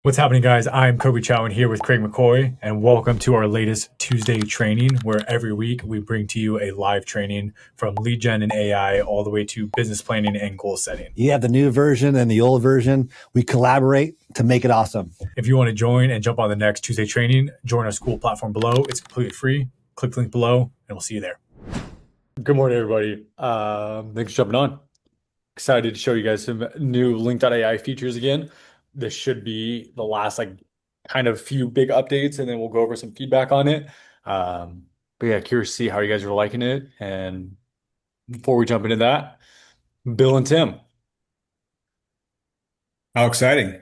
What's happening, guys? I'm Kobe Chowan here with Craig McCoy, and welcome to our latest Tuesday training, where every week we bring to you a live training from lead gen and AI all the way to business planning and goal setting. You have the new version and the old version. We collaborate to make it awesome. If you want to join and jump on the next Tuesday training, join our school platform below. It's completely free. Click the link below, and we'll see you there. Good morning, everybody. Thanks for jumping on. Excited to show you guys some new Link.ai features again. This should be the last kind of few big updates, and then we'll go over some feedback on it. But yeah, curious to see how you guys are liking it. And before we jump into that, Bill and Tim. How exciting.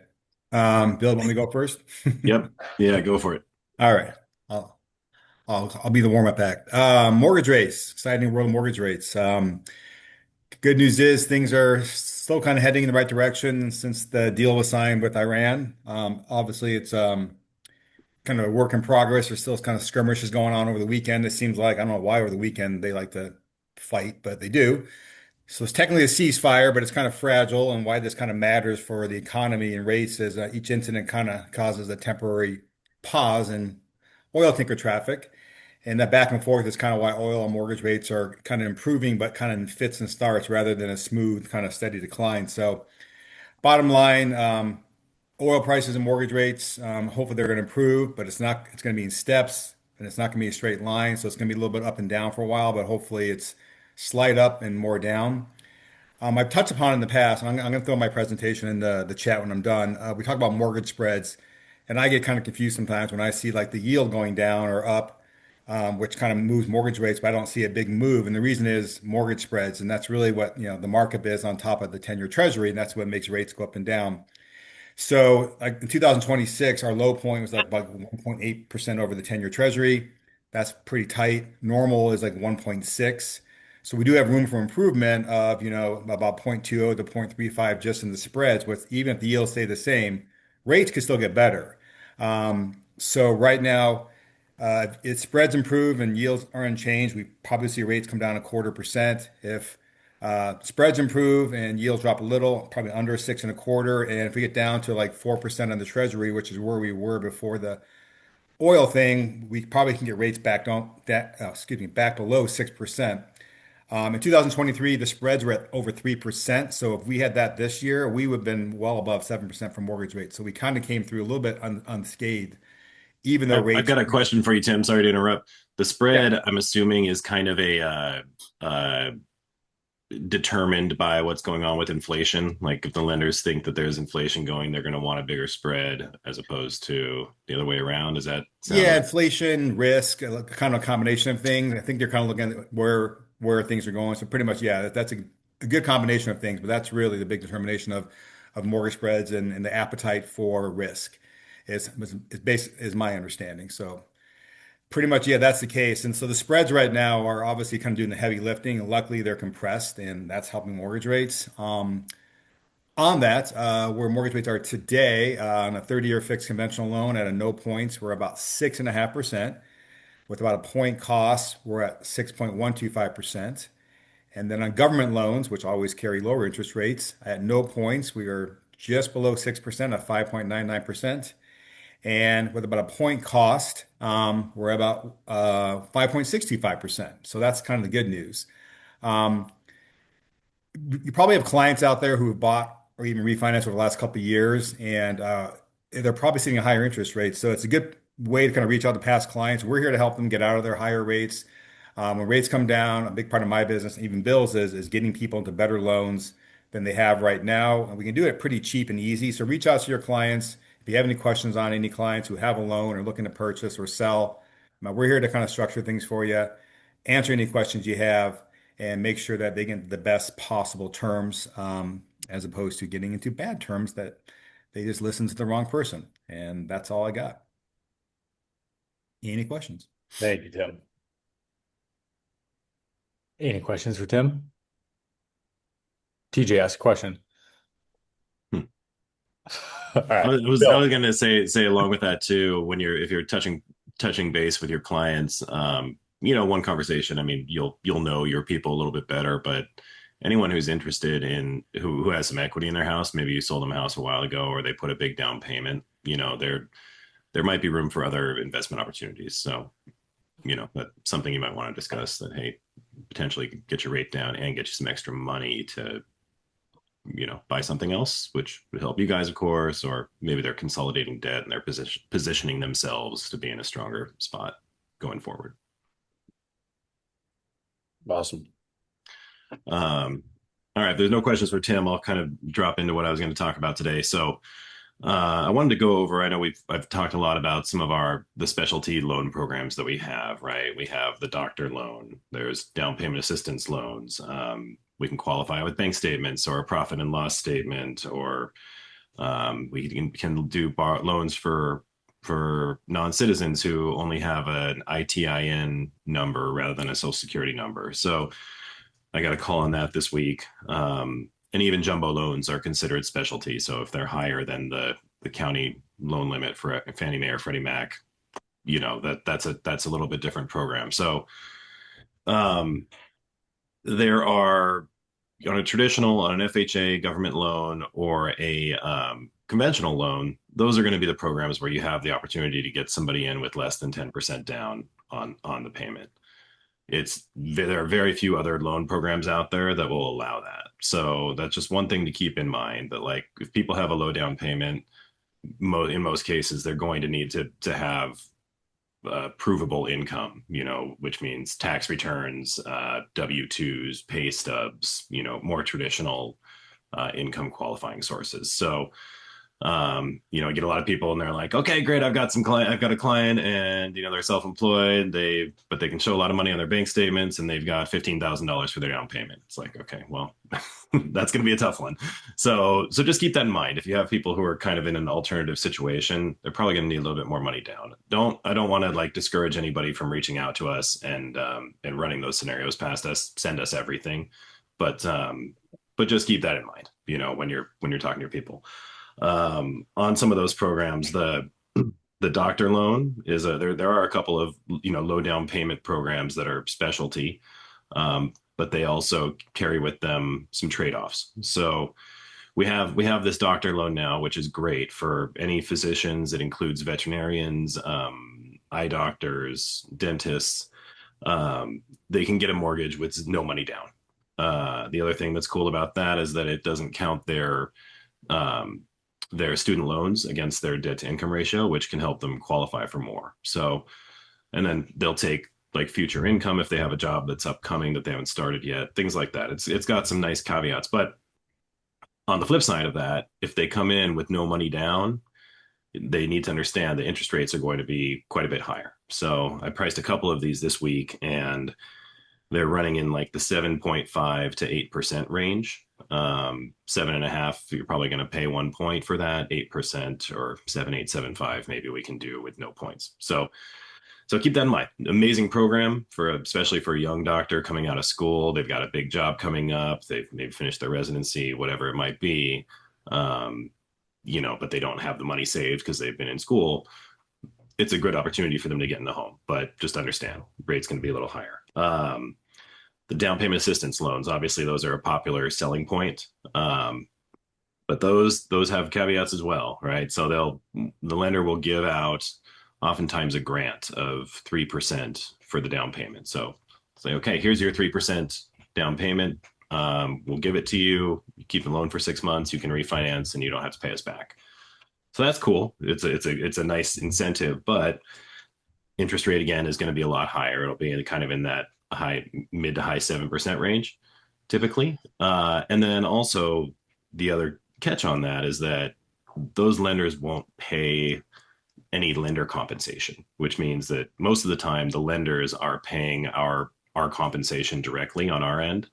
Bill, want me to go first? Yep. Yeah, go for it. All right. I'll be the warm-up act. Mortgage rates, exciting world of mortgage rates. Good news is things are still kind of heading in the right direction since the deal was signed with Iran. Obviously, it's kind of a work in progress. There's still kind of skirmishes going on over the weekend. It seems like, I don't know why over the weekend they like to fight, but they do. So it's technically a ceasefire, but it's kind of fragile. And why this kind of matters for the economy and rates is each incident kind of causes a temporary pause in oil tanker traffic. And that back and forth is kind of why oil and mortgage rates are kind of improving, but kind of in fits and starts rather than a smooth, kind of steady decline. So, bottom line, oil prices and mortgage rates, hopefully they're going to improve, but it's going to be in steps and it's not going to be a straight line. So, it's going to be a little bit up and down for a while, but hopefully it's slight up and more down. I've touched upon it in the past. I'm going to throw my presentation in the chat when I'm done. We talk about mortgage spreads, and I get kind of confused sometimes when I see like the yield going down or up, which kind of moves mortgage rates, but I don't see a big move. And the reason is mortgage spreads, and that's really what the market is on top of the 10-year Treasury, and that's what makes rates go up and down. So, like in 2026, our low point was like about 1.8% over the 10-year Treasury. That's pretty tight. Normal is like 1.6. So we do have room for improvement of, about 0.20 to 0.35 just in the spreads. With even if the yields stay the same, rates could still get better. So right now, if spreads improve and yields are unchanged, we probably see rates come down 0.25%. If spreads improve and yields drop a little, probably under 6.25. And if we get down to like 4% on the Treasury, which is where we were before the oil thing, we probably can get rates back back below 6%. In 2023, the spreads were at over 3%. So if we had that this year, we would have been well above 7% for mortgage rates. So we kind of came through a little bit unscathed, even though I've rates. got a question for you, Tim. Sorry to interrupt. The spread, Yeah. I'm assuming, is kind of determined by what's going on with inflation. Like if the lenders think that there's inflation going, they're going to want a bigger spread as opposed to the other way around. Does that sound Yeah, right? inflation, risk, kind of a combination of things. I think they're kind of looking at where things are going. So pretty much, yeah, that's a good combination of things. But that's really the big determination of mortgage spreads and the appetite for risk is my understanding. So pretty much, yeah, that's the case. And so the spreads right now are obviously kind of doing the heavy lifting. And luckily, they're compressed, and that's helping mortgage rates. On that, where mortgage rates are today, on a 30-year fixed conventional loan at a no points, we're about 6.5%. With about a point cost, we're at 6.125%. And then on government loans, which always carry lower interest rates, at no points, we are just below 6% at 5.99%. And with about a point cost, we're about 5.625%. So that's kind of the good news. Um, you probably have clients out there who have bought or even refinanced over the last couple of years, and they're probably seeing a higher interest rate. So it's a good way to kind of reach out to past clients. We're here to help them get out of their higher rates. When rates come down, a big part of my business, and even Bill's, is getting people into better loans than they have right now. And we can do it pretty cheap and easy. So reach out to your clients. If you have any questions on any clients who have a loan or looking to purchase or sell, we're here to kind of structure things for you, answer any questions you have, and make sure that they get the best possible terms, as opposed to getting into bad terms that they just listen to the wrong person. And that's all I got. Any questions? Thank you, Tim. Any questions for Tim? TJ asked a question. Hmm. All right. I was going to say along with that too, if you're touching base with your clients, one conversation. I mean, you'll know your people a little bit better, but anyone who's interested in who has some equity in their house, maybe you sold them a house a while ago or they put a big down payment. there might be room for other investment opportunities. So, that's something you might want to discuss, that, hey, potentially get your rate down and get you some extra money to, buy something else, which would help you guys, of course, or maybe they're consolidating debt and they're positioning themselves to be in a stronger spot going forward. Awesome. All right, if there's no questions for Tim, I'll kind of drop into what I was going to talk about today. So I wanted to go over, I know I've talked a lot about some of the specialty loan programs that we have, right? We have the doctor loan, there's down payment assistance loans. We can qualify with bank statements or a profit and loss statement, or we can do loans for non-citizens who only have an ITIN number rather than a social security number. So I got a call on that this week. And even jumbo loans are considered specialty. So if they're higher than the county loan limit for Fannie Mae or Freddie Mac, that's a little bit different program. So there are, on an FHA government loan or a conventional loan, those are going to be the programs where you have the opportunity to get somebody in with less than 10% down on the payment. There are very few other loan programs out there that will allow that. So that's just one thing to keep in mind, that like if people have a low down payment, in most cases, they're going to need to have provable income, which means tax returns, W-2s, pay stubs, more traditional income qualifying sources. So I get a lot of people and they're like, okay, great, I've got a client and they're self-employed, but they can show a lot of money on their bank statements and they've got $15,000 for their down payment. It's like, okay, well, that's going to be a tough one. So just keep that in mind. If you have people who are kind of in an alternative situation, they're probably going to need a little bit more money down. I don't want to like discourage anybody from reaching out to us and running those scenarios past us. Send us everything, but just keep that in mind, when you're talking to your people. On some of those programs, the doctor loan is there are a couple of low down payment programs that are specialty, but they also carry with them some trade-offs. So we have this doctor loan now, which is great for any physicians. It includes veterinarians, eye doctors, dentists. They can get a mortgage with no money down. The other thing that's cool about that is that it doesn't count their student loans against their debt to income ratio, which can help them qualify for more. So, and then they'll take like future income if they have a job that's upcoming that they haven't started yet, things like that. It's got some nice caveats, but on the flip side of that, if they come in with no money down, they need to understand the interest rates are going to be quite a bit higher. So I priced a couple of these this week and they're running in like the 7.5 to 8% range. 7.5, you're probably going to pay 1 point for that. 8% or 7.875, maybe we can do with no points. So keep that in mind. Amazing program especially for a young doctor coming out of school. They've got a big job coming up. They've maybe finished their residency, whatever it might be. But they don't have the money saved because they've been in school. It's a good opportunity for them to get in the home, but just understand rate's going to be a little higher. The down payment assistance loans, obviously those are a popular selling point. But those have caveats as well, right? So the lender will give out oftentimes a grant of 3% for the down payment. So say, okay, here's your 3% down payment. We'll give it to you. You keep the loan for 6 months. You can refinance and you don't have to pay us back. So that's cool. It's a nice incentive, but interest rate again is going to be a lot higher. It'll be kind of in that mid to high 7% range typically. And then also the other catch on that is that those lenders won't pay any lender compensation, which means that most of the time the lenders are paying our compensation directly on our end,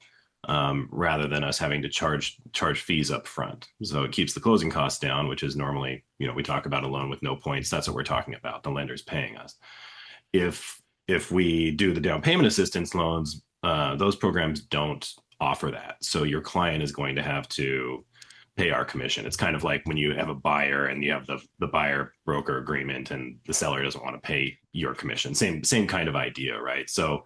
rather than us having to charge fees up front. So it keeps the closing costs down, which is normally, we talk about a loan with no points. That's what we're talking about. The lender's paying us. If we do the down payment assistance loans, those programs don't offer that. So your client is going to have to pay our commission. It's kind of like when you have a buyer and you have the buyer broker agreement and the seller doesn't want to pay your commission. Same kind of idea, right? So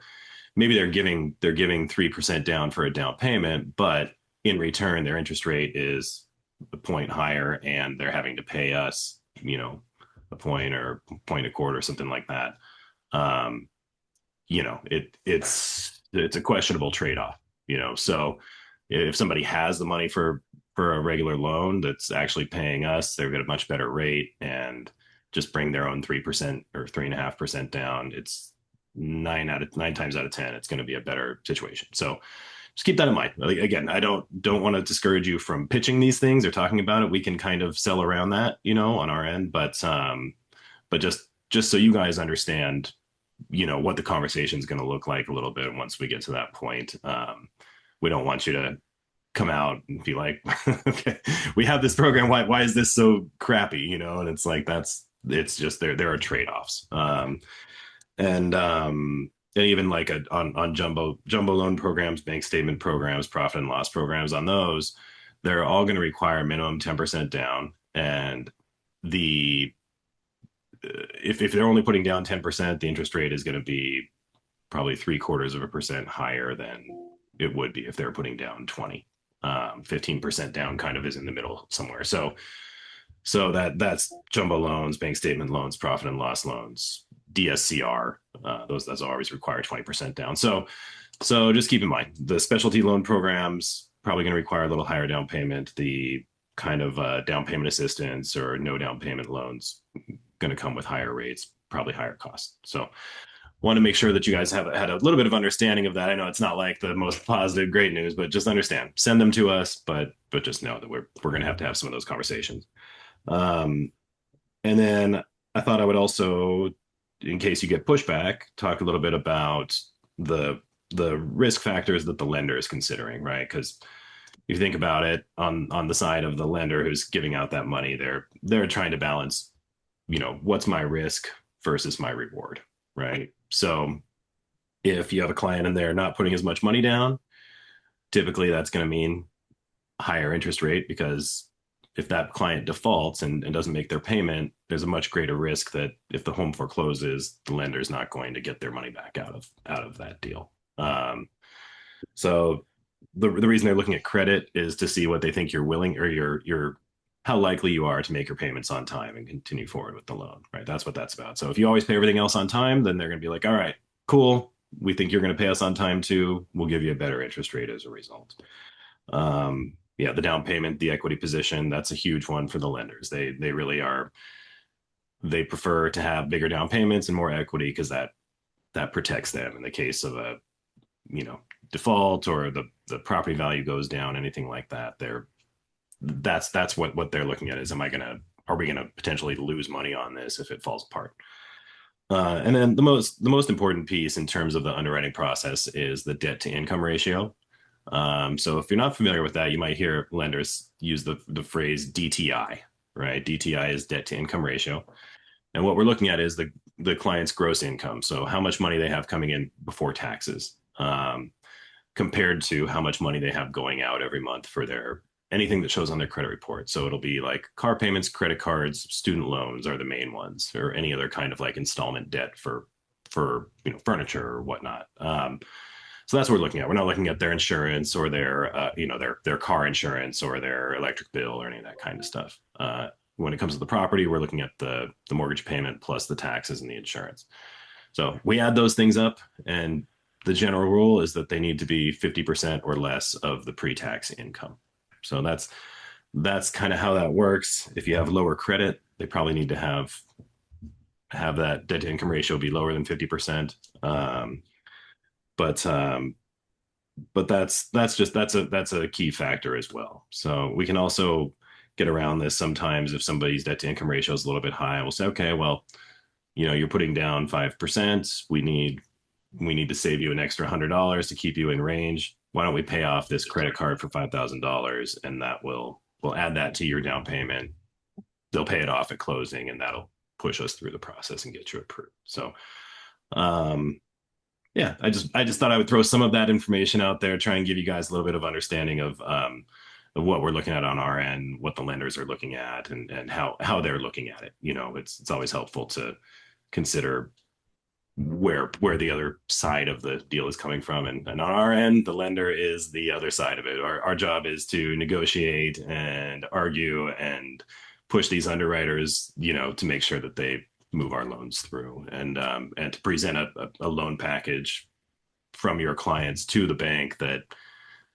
maybe they're giving 3% down for a down payment, but in return, their interest rate is a point higher and they're having to pay us a point or point a quarter or something like that. Um, it's a questionable trade-off, so if somebody has the money for a regular loan that's actually paying us, they're get a much better rate and just bring their own 3% or 3.5% down. It's 9 times out of 10, it's going to be a better situation. So just keep that in mind. Again, I don't want to discourage you from pitching these things or talking about it. We can kind of sell around that, on our end, but just so you guys understand, what the conversation is going to look like a little bit once we get to that point. We don't want you to come out and be like, okay, we have this program. Why is this so crappy? And it's like, it's just there are trade-offs. And even like on jumbo loan programs, bank statement programs, profit and loss programs, on those, they're all going to require minimum 10% down. And if they're only putting down 10%, the interest rate is going to be probably 0.75% higher than it would be if they're putting down 20. 15% down kind of is in the middle somewhere. So that's jumbo loans, bank statement loans, profit and loss loans, DSCR. That's always require 20% down. So just keep in mind the specialty loan programs probably going to require a little higher down payment. The kind of down payment assistance or no down payment loans going to come with higher rates, probably higher costs. So want to make sure that you guys have had a little bit of understanding of that. I know it's not like the most positive, great news, but just understand, send them to us, but just know that we're going to have some of those conversations. And then I thought I would also, in case you get pushback, talk a little bit about the risk factors that the lender is considering, right? Because if you think about it, on the side of the lender who's giving out that money, they're trying to balance, what's my risk versus my reward, right? So if you have a client and they're not putting as much money down, typically that's going to mean a higher interest rate, because if that client defaults and doesn't make their payment, there's a much greater risk that if the home forecloses, the lender's not going to get their money back out of that deal. So the reason they're looking at credit is to see what they think you're willing, or your how likely you are to make your payments on time and continue forward with the loan, right? That's what that's about. So if you always pay everything else on time, then they're going to be like, all right, cool. We think you're going to pay us on time too. We'll give you a better interest rate as a result. Yeah, the down payment, the equity position, that's a huge one for the lenders. They really are. They prefer to have bigger down payments and more equity because that protects them in the case of a default or the property value goes down, anything like that. That's what they're looking at is, are we gonna potentially lose money on this if it falls apart? And then the most important piece in terms of the underwriting process is the debt to income ratio. So if you're not familiar with that, you might hear lenders use the phrase DTI, right? DTI is debt to income ratio. And what we're looking at is the client's gross income. So how much money they have coming in before taxes, compared to how much money they have going out every month for anything that shows on their credit report. So it'll be like car payments, credit cards, student loans are the main ones, or any other kind of like installment debt for furniture or whatnot. So that's what we're looking at. We're not looking at their insurance or their car insurance or their electric bill or any of that kind of stuff. When it comes to the property, we're looking at the mortgage payment plus the taxes and the insurance. So we add those things up, and the general rule is that they need to be 50% or less of the pre-tax income. So that's kind of how that works. If you have lower credit, they probably need to have that debt to income ratio be lower than 50%. But that's a key factor as well. So we can also get around this sometimes. If somebody's debt to income ratio is a little bit high, we'll say, okay, well, you're putting down 5%. We need to save you an extra $100 to keep you in range. Why don't we pay off this credit card for $5,000, and that we'll add that to your down payment. They'll pay it off at closing, and that'll push us through the process and get you approved. So, yeah, I just thought I would throw some of that information out there, try and give you guys a little bit of understanding of what we're looking at on our end, what the lenders are looking at, and how they're looking at it. It's always helpful to consider where the other side of the deal is coming from. And on our end, the lender is the other side of it. Our job is to negotiate and argue and push these underwriters, to make sure that they move our loans through, and to present a loan package from your clients to the bank that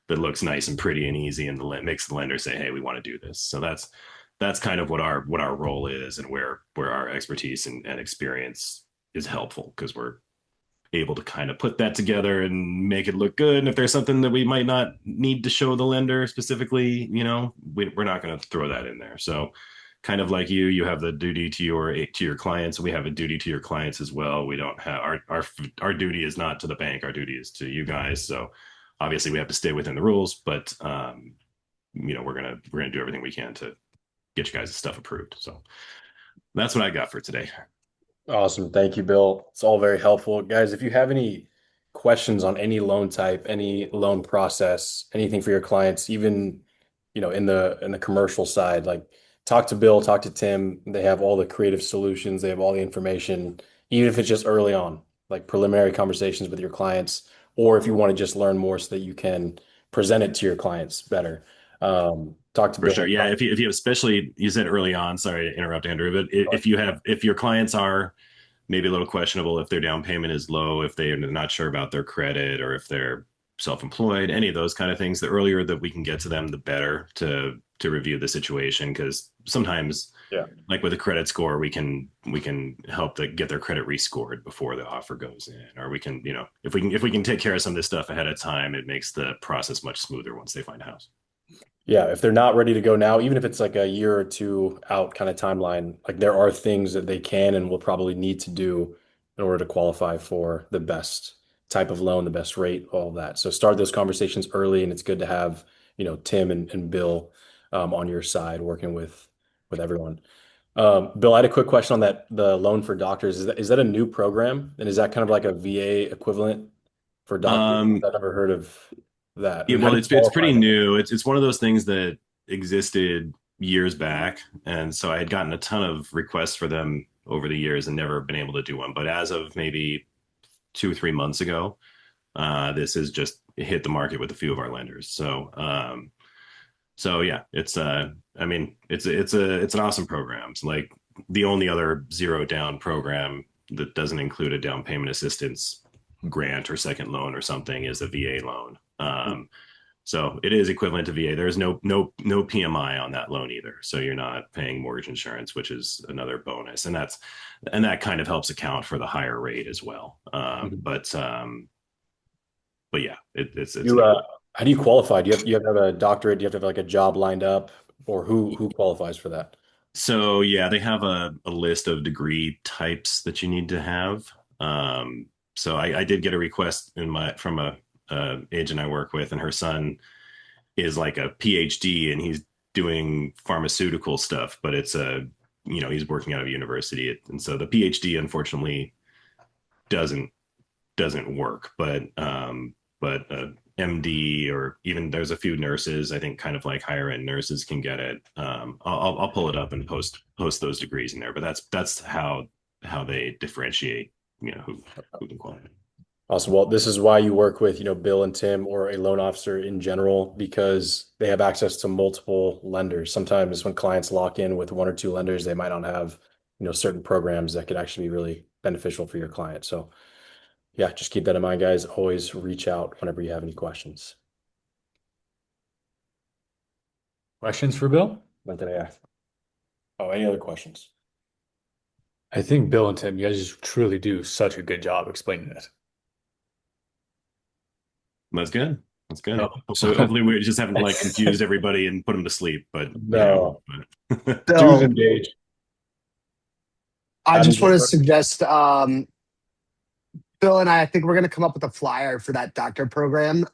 looks nice and pretty and easy, and makes the lender say, hey, we want to do this. So that's kind of what our role is, and where our expertise and experience is helpful, because we're able to kind of put that together and make it look good. And if there's something that we might not need to show the lender specifically, we're not going to throw that in there. So kind of like you have the duty to your clients. We have a duty to your clients as well. We don't have our duty is not to the bank. Our duty is to you guys. So obviously we have to stay within the rules, but we're gonna do everything we can to get you guys' stuff approved. So that's what I got for today. Awesome. Thank you, Bill. It's all very helpful. Guys, if you have any questions on any loan type, any loan process, anything for your clients, even, in the commercial side, like talk to Bill, talk to Tim. They have all the creative solutions. They have all the information, even if it's just early on, like preliminary conversations with your clients, or if you want to just learn more so that you can present it to your clients better. Talk to For Bill. sure. Yeah. If you especially, you said early on, sorry to interrupt, Andrew, but if your clients are maybe a little questionable, if their down payment is low, if they're not sure about their credit, or if they're self-employed, any of those kind of things, the earlier that we can get to them, the better to review the situation. Because sometimes, Yeah. like with a credit score, we can help get their credit rescored before the offer goes in, or we can, if we can take care of some of this stuff ahead of time, it makes the process much smoother once they find a house. Yeah, if they're not ready to go now, even if it's like a year or two out kind of timeline, like there are things that they can and will probably need to do in order to qualify for the best type of loan, the best rate, all of that. So start those conversations early, and it's good to have, Tim and Bill on your side working with everyone. Bill, I had a quick question on that, the loan for doctors. Is that a new program? And is that kind of like a VA equivalent for doctors? I've never heard of that. Yeah, And how well, do you it's qualify pretty that? new. It's one of those things that existed years back, and so I had gotten a ton of requests for them over the years and never been able to do one. But as of maybe 2 or 3 months ago, this has just hit the market with a few of our lenders. So yeah, I mean, it's an awesome program. It's like the only other zero down program that doesn't include a down payment assistance grant or second loan or something is a VA loan. So it is equivalent to VA. There's no PMI on that loan either. So you're not paying mortgage insurance, which is another bonus. And that kind of helps account for the higher rate as well. But yeah, it's How do you qualify? Do you have to have a doctorate? Do you have to have like a job lined up, or who qualifies for that? so yeah, they have a list of degree types that you need to have. So I did get a request from a agent I work with, and her son is like a PhD, and he's doing pharmaceutical stuff, but he's working out of university, and so the PhD unfortunately doesn't work, but MD, or even there's a few nurses, I think kind of like higher end nurses can get it. I'll pull it up and post those degrees in there, but that's how they differentiate, who can qualify. Awesome. Well, this is why you work with, Bill and Tim, or a loan officer in general, because they have access to multiple lenders. Sometimes when clients lock in with one or two lenders, they might not have, certain programs that could actually be really beneficial for your client. So yeah, just keep that in mind, guys. Always reach out whenever you have any questions. Questions for Bill? What did I ask? Oh, any other questions? I think Bill and Tim, you guys just truly do such a good job explaining it. That's good. That's good. No. Hopefully we just haven't like confused everybody and put them to sleep, but No. but Dues So engaged. I Adam, just want to suggest, Bill and I think we're going to come up with a flyer for that doctor program.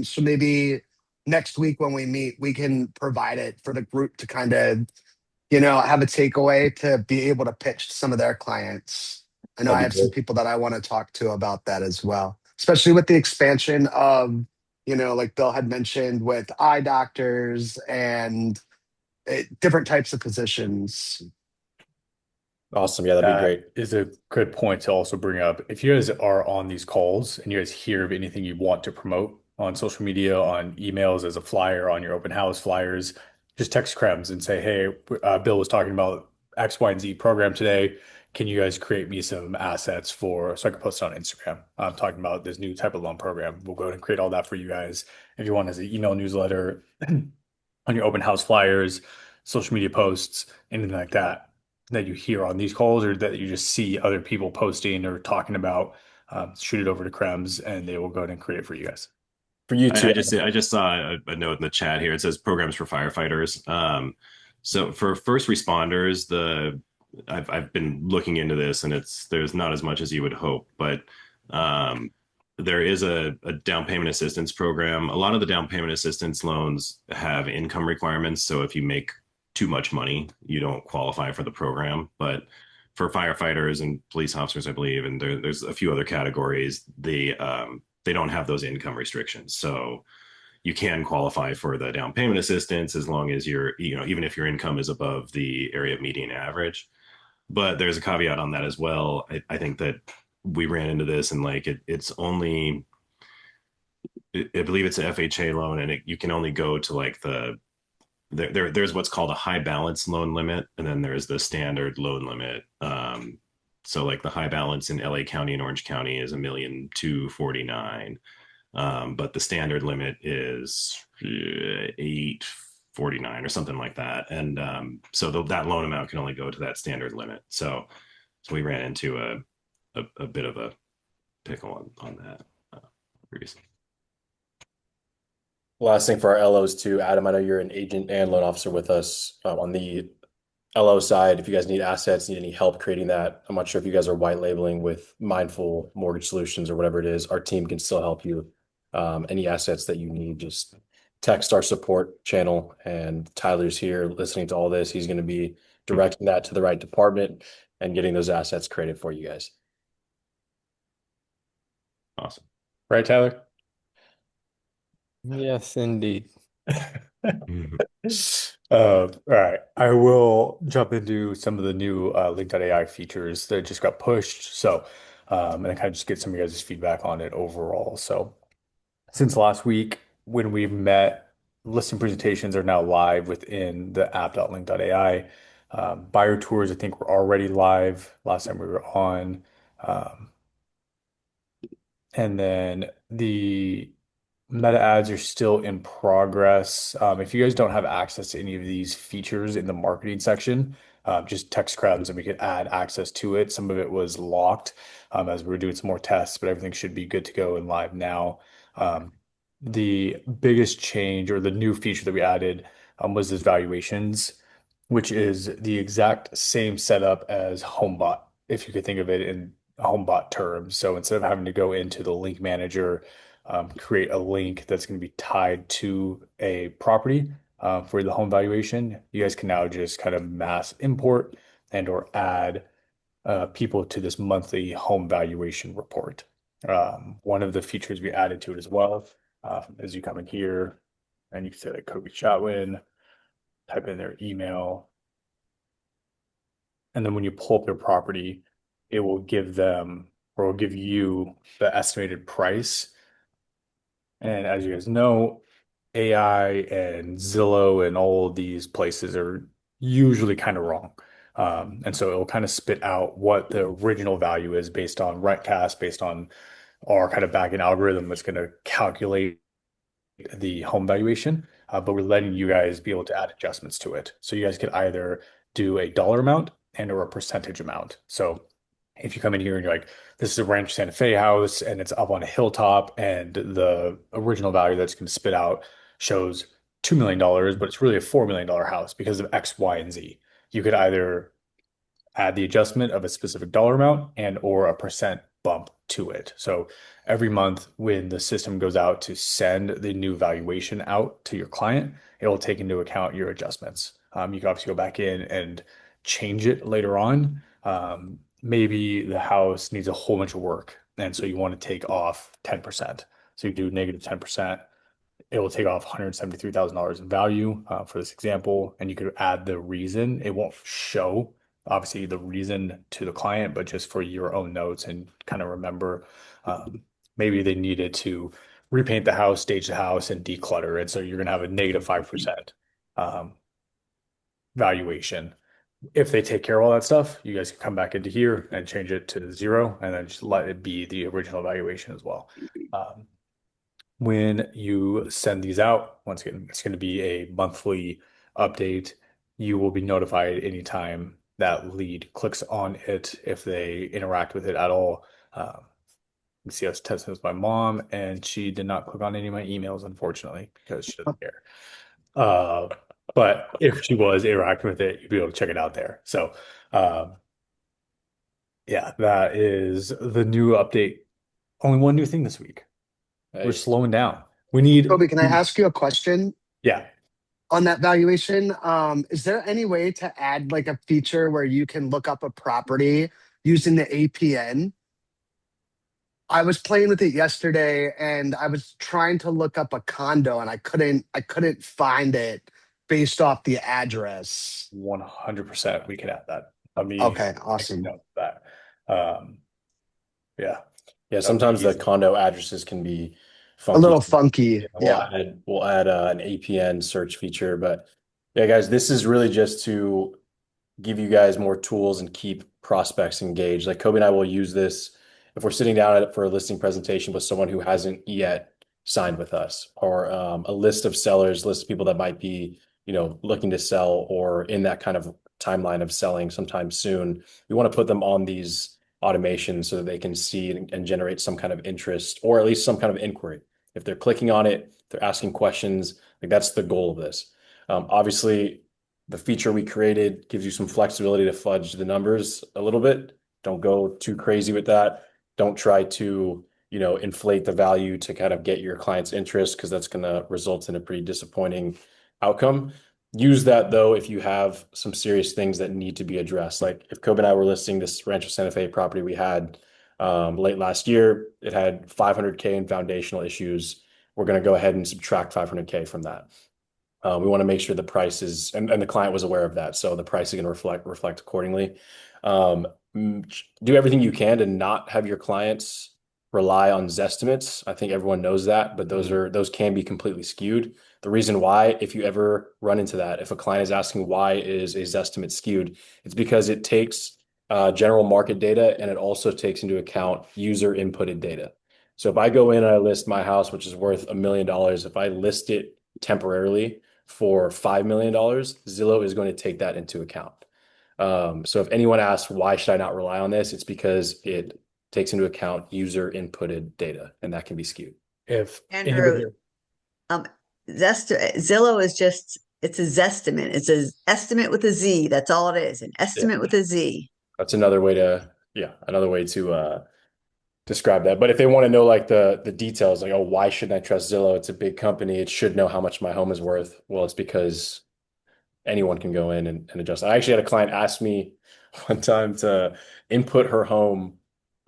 So maybe next week when we meet, we can provide it for the group to kind of, have a takeaway to be able to pitch to some of their clients. I know I That'd have be some great. people that I want to talk to about that as well, especially with the expansion of, like Bill had mentioned, with eye doctors and different types of positions. Awesome. Yeah, that'd be great. Is a good point to also bring up. If you guys are on these calls and you guys hear of anything you want to promote on social media, on emails, as a flyer, on your open house flyers, just text Krems and say, hey, Bill was talking about X, Y, and Z program today. Can you guys create me some assets so I can post it on Instagram? I'm talking about this new type of loan program. We'll go ahead and create all that for you guys. If you want as an email newsletter, on your open house flyers, social media posts, anything like that that you hear on these calls or that you just see other people posting or talking about, shoot it over to Krems and they will go ahead and create it for you guys. For you I too. just saw a note in the chat here. It says programs for firefighters. So for first responders, I've been looking into this, and there's not as much as you would hope, but um, there is a down payment assistance program. A lot of the down payment assistance loans have income requirements, so if you make too much money, you don't qualify for the program. But for firefighters and police officers, I believe, and there's a few other categories, they don't have those income restrictions. So you can qualify for the down payment assistance as long as even if your income is above the area median average. But there's a caveat on that as well. I think that we ran into this and like it's only, I believe it's an FHA loan, and you can only go to like there's what's called a high balance loan limit, and then there's the standard loan limit. So like the high balance in LA County and Orange County is 1,249,000. But the standard limit is 849 or something like that. And so that loan amount can only go to that standard limit. So we ran into a bit of a pickle on that previously. Last thing for our LOs too, Adam, I know you're an agent and loan officer with us on the LO side. If you guys need assets, need any help creating that, I'm not sure if you guys are white labeling with Mindful Mortgage Solutions or whatever it is, our team can still help you. Any assets that you need, just text our support channel, and Tyler's here listening to all this. He's going to be directing that to the right department and getting those assets created for you guys. Awesome. Right, Tyler? Yes, indeed. All right. I will jump into some of the new Link.ai features that just got pushed. So, and kind of just get some of your guys' feedback on it overall. So, since last week when we met, listing presentations are now live within the app.link.ai. Buyer tours, I think, were already live last time we were on. And then the meta ads are still in progress. If you guys don't have access to any of these features in the marketing section, just text Krebs and we could add access to it. Some of it was locked as we were doing some more tests, but everything should be good to go and live now. The biggest change or the new feature that we added was this valuations, which is the exact same setup as HomeBot, if you could think of it in HomeBot terms. So instead of having to go into the link manager, create a link that's going to be tied to a property for the home valuation, you guys can now just kind of mass import and or add people to this monthly home valuation report. One of the features we added to it as well is you come in here and you can say like Kobe Chatwin, type in their email, and then when you pull up their property, it will give them or will give you the estimated price. And as you guys know, AI and Zillow and all of these places are usually kind of wrong. And so it will kind of spit out what the original value is based on RentCast, based on our kind of backend algorithm that's going to calculate the home valuation. But we're letting you guys be able to add adjustments to it. So you guys could either do a dollar amount and or a percentage amount. So if you come in here and you're like, this is a Ranch Santa Fe house and it's up on a hilltop and the original value that's going to spit out shows $2 million, but it's really a $4 million house because of X, Y, and Z. You could either add the adjustment of a specific dollar amount and or a percent bump to it. So every month when the system goes out to send the new valuation out to your client, it will take into account your adjustments. You can obviously go back in and change it later on. Maybe the house needs a whole bunch of work, and so you want to take off 10%. So you do negative 10%. It will take off $173,000 in value for this example, and you could add the reason. It won't show obviously the reason to the client, but just for your own notes and kind of remember maybe they needed to repaint the house, stage the house, and declutter it. So you're going to have a negative 5%. valuation. If they take care of all that stuff, you guys can come back into here and change it to 0 and then just let it be the original valuation as well. When you send these out, once again, it's going to be a monthly update. You will be notified anytime that lead clicks on it, if they interact with it at all. You see, I was testing with my mom, and she did not click on any of my emails, unfortunately, because she doesn't care. But if she was interacting with it, you'd be able to check it out there. So, yeah, that is the new update. Only one new thing this week. We're Nice. slowing down. We need, Toby, can I ask you a question yeah. on that valuation? Is there any way to add like a feature where you can look up a property using the APN? I was playing with it yesterday and I was trying to look up a condo and I couldn't find it based off the address. 100% we can add that. I mean, Okay, I can awesome. note that. Yeah. Yeah, That'd sometimes be the easy. condo addresses can be A funky. little funky. We'll Yeah. add an APN search feature, but yeah, guys, this is really just to give you guys more tools and keep prospects engaged. Like Kobe and I will use this if we're sitting down for a listing presentation with someone who hasn't yet signed with us, or a list of sellers, list of people that might be, looking to sell or in that kind of timeline of selling sometime soon. We want to put them on these automations so that they can see and generate some kind of interest, or at least some kind of inquiry. If they're clicking on it, they're asking questions, like that's the goal of this. Obviously, the feature we created gives you some flexibility to fudge the numbers a little bit. Don't go too crazy with that. Don't try to, inflate the value to kind of get your client's interest, because that's going to result in a pretty disappointing outcome. Use that though if you have some serious things that need to be addressed. Like if Kobe and I were listing this Rancho Santa Fe property we had late last year, it had 500K in foundational issues. We're going to go ahead and subtract 500K from that. We want to make sure the price is, and the client was aware of that, so the price is going to reflect accordingly. Do everything you can to not have your clients rely on Zestimates. I think everyone knows that, but those can be completely skewed. The reason why, if you ever run into that, if a client is asking why is a Zestimate skewed, it's because it takes general market data, and it also takes into account user inputted data. So if I go in and I list my house, which is worth $1 million, if I list it temporarily for $5 million, Zillow is going to take that into account. So if anyone asks, why should I not rely on this? It's because it takes into account user inputted data, and that can be skewed. If Andrew, Zillow is it's a Zestimate. It's an estimate with a Z. That's all it is. An estimate with a Z. That's another way to describe that. But if they want to know like the details, like, oh, why shouldn't I trust Zillow? It's a big company. It should know how much my home is worth. Well, it's because anyone can go in and adjust. I actually had a client ask me one time to input her home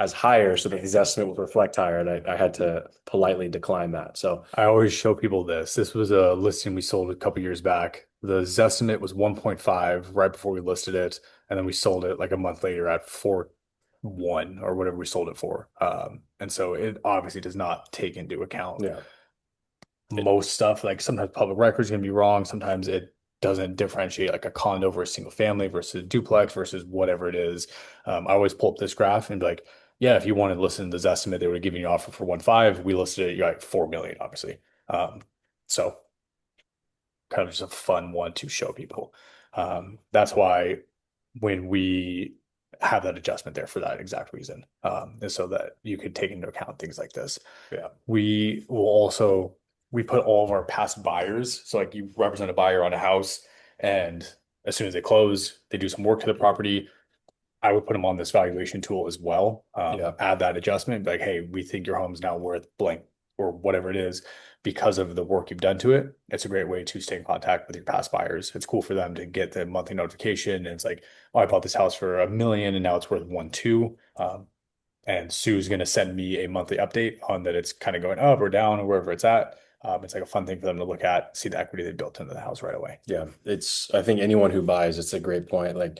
as higher so that his estimate would reflect higher, and I had to politely decline that. So I always show people this. This was a listing we sold a couple years back. The Zestimate was 1.5 right before we listed it, and then we sold it like a month later at 4.1 or whatever we sold it for. And so it obviously does not take into account most stuff. Like sometimes public records can be wrong. Sometimes it doesn't differentiate like a condo versus single family versus duplex versus whatever it is. I always pull up this graph and be like, yeah, if you wanted to listen to this estimate, they would have given you an offer for 1.5. We listed it like 4 million, obviously. So kind of just a fun one to show people. That's why when we have that adjustment there for that exact reason, is so that you could take into account things like this. Yeah. We will also, we put all of our past buyers. So like you represent a buyer on a house, and as soon as they close, they do some work to the property. I would put them on this valuation tool as well. Add that adjustment, like, hey, we think your home's now worth blank or whatever it is because of the work you've done to it. It's a great way to stay in contact with your past buyers. It's cool for them to get the monthly notification. And it's like, oh, I bought this house for $1 million and now it's worth 1.2. And Sue's going to send me a monthly update on that. It's kind of going up or down or wherever it's at. It's like a fun thing for them to look at, see the equity they built into the house right away. Yeah, I think anyone who buys, it's a great point. Like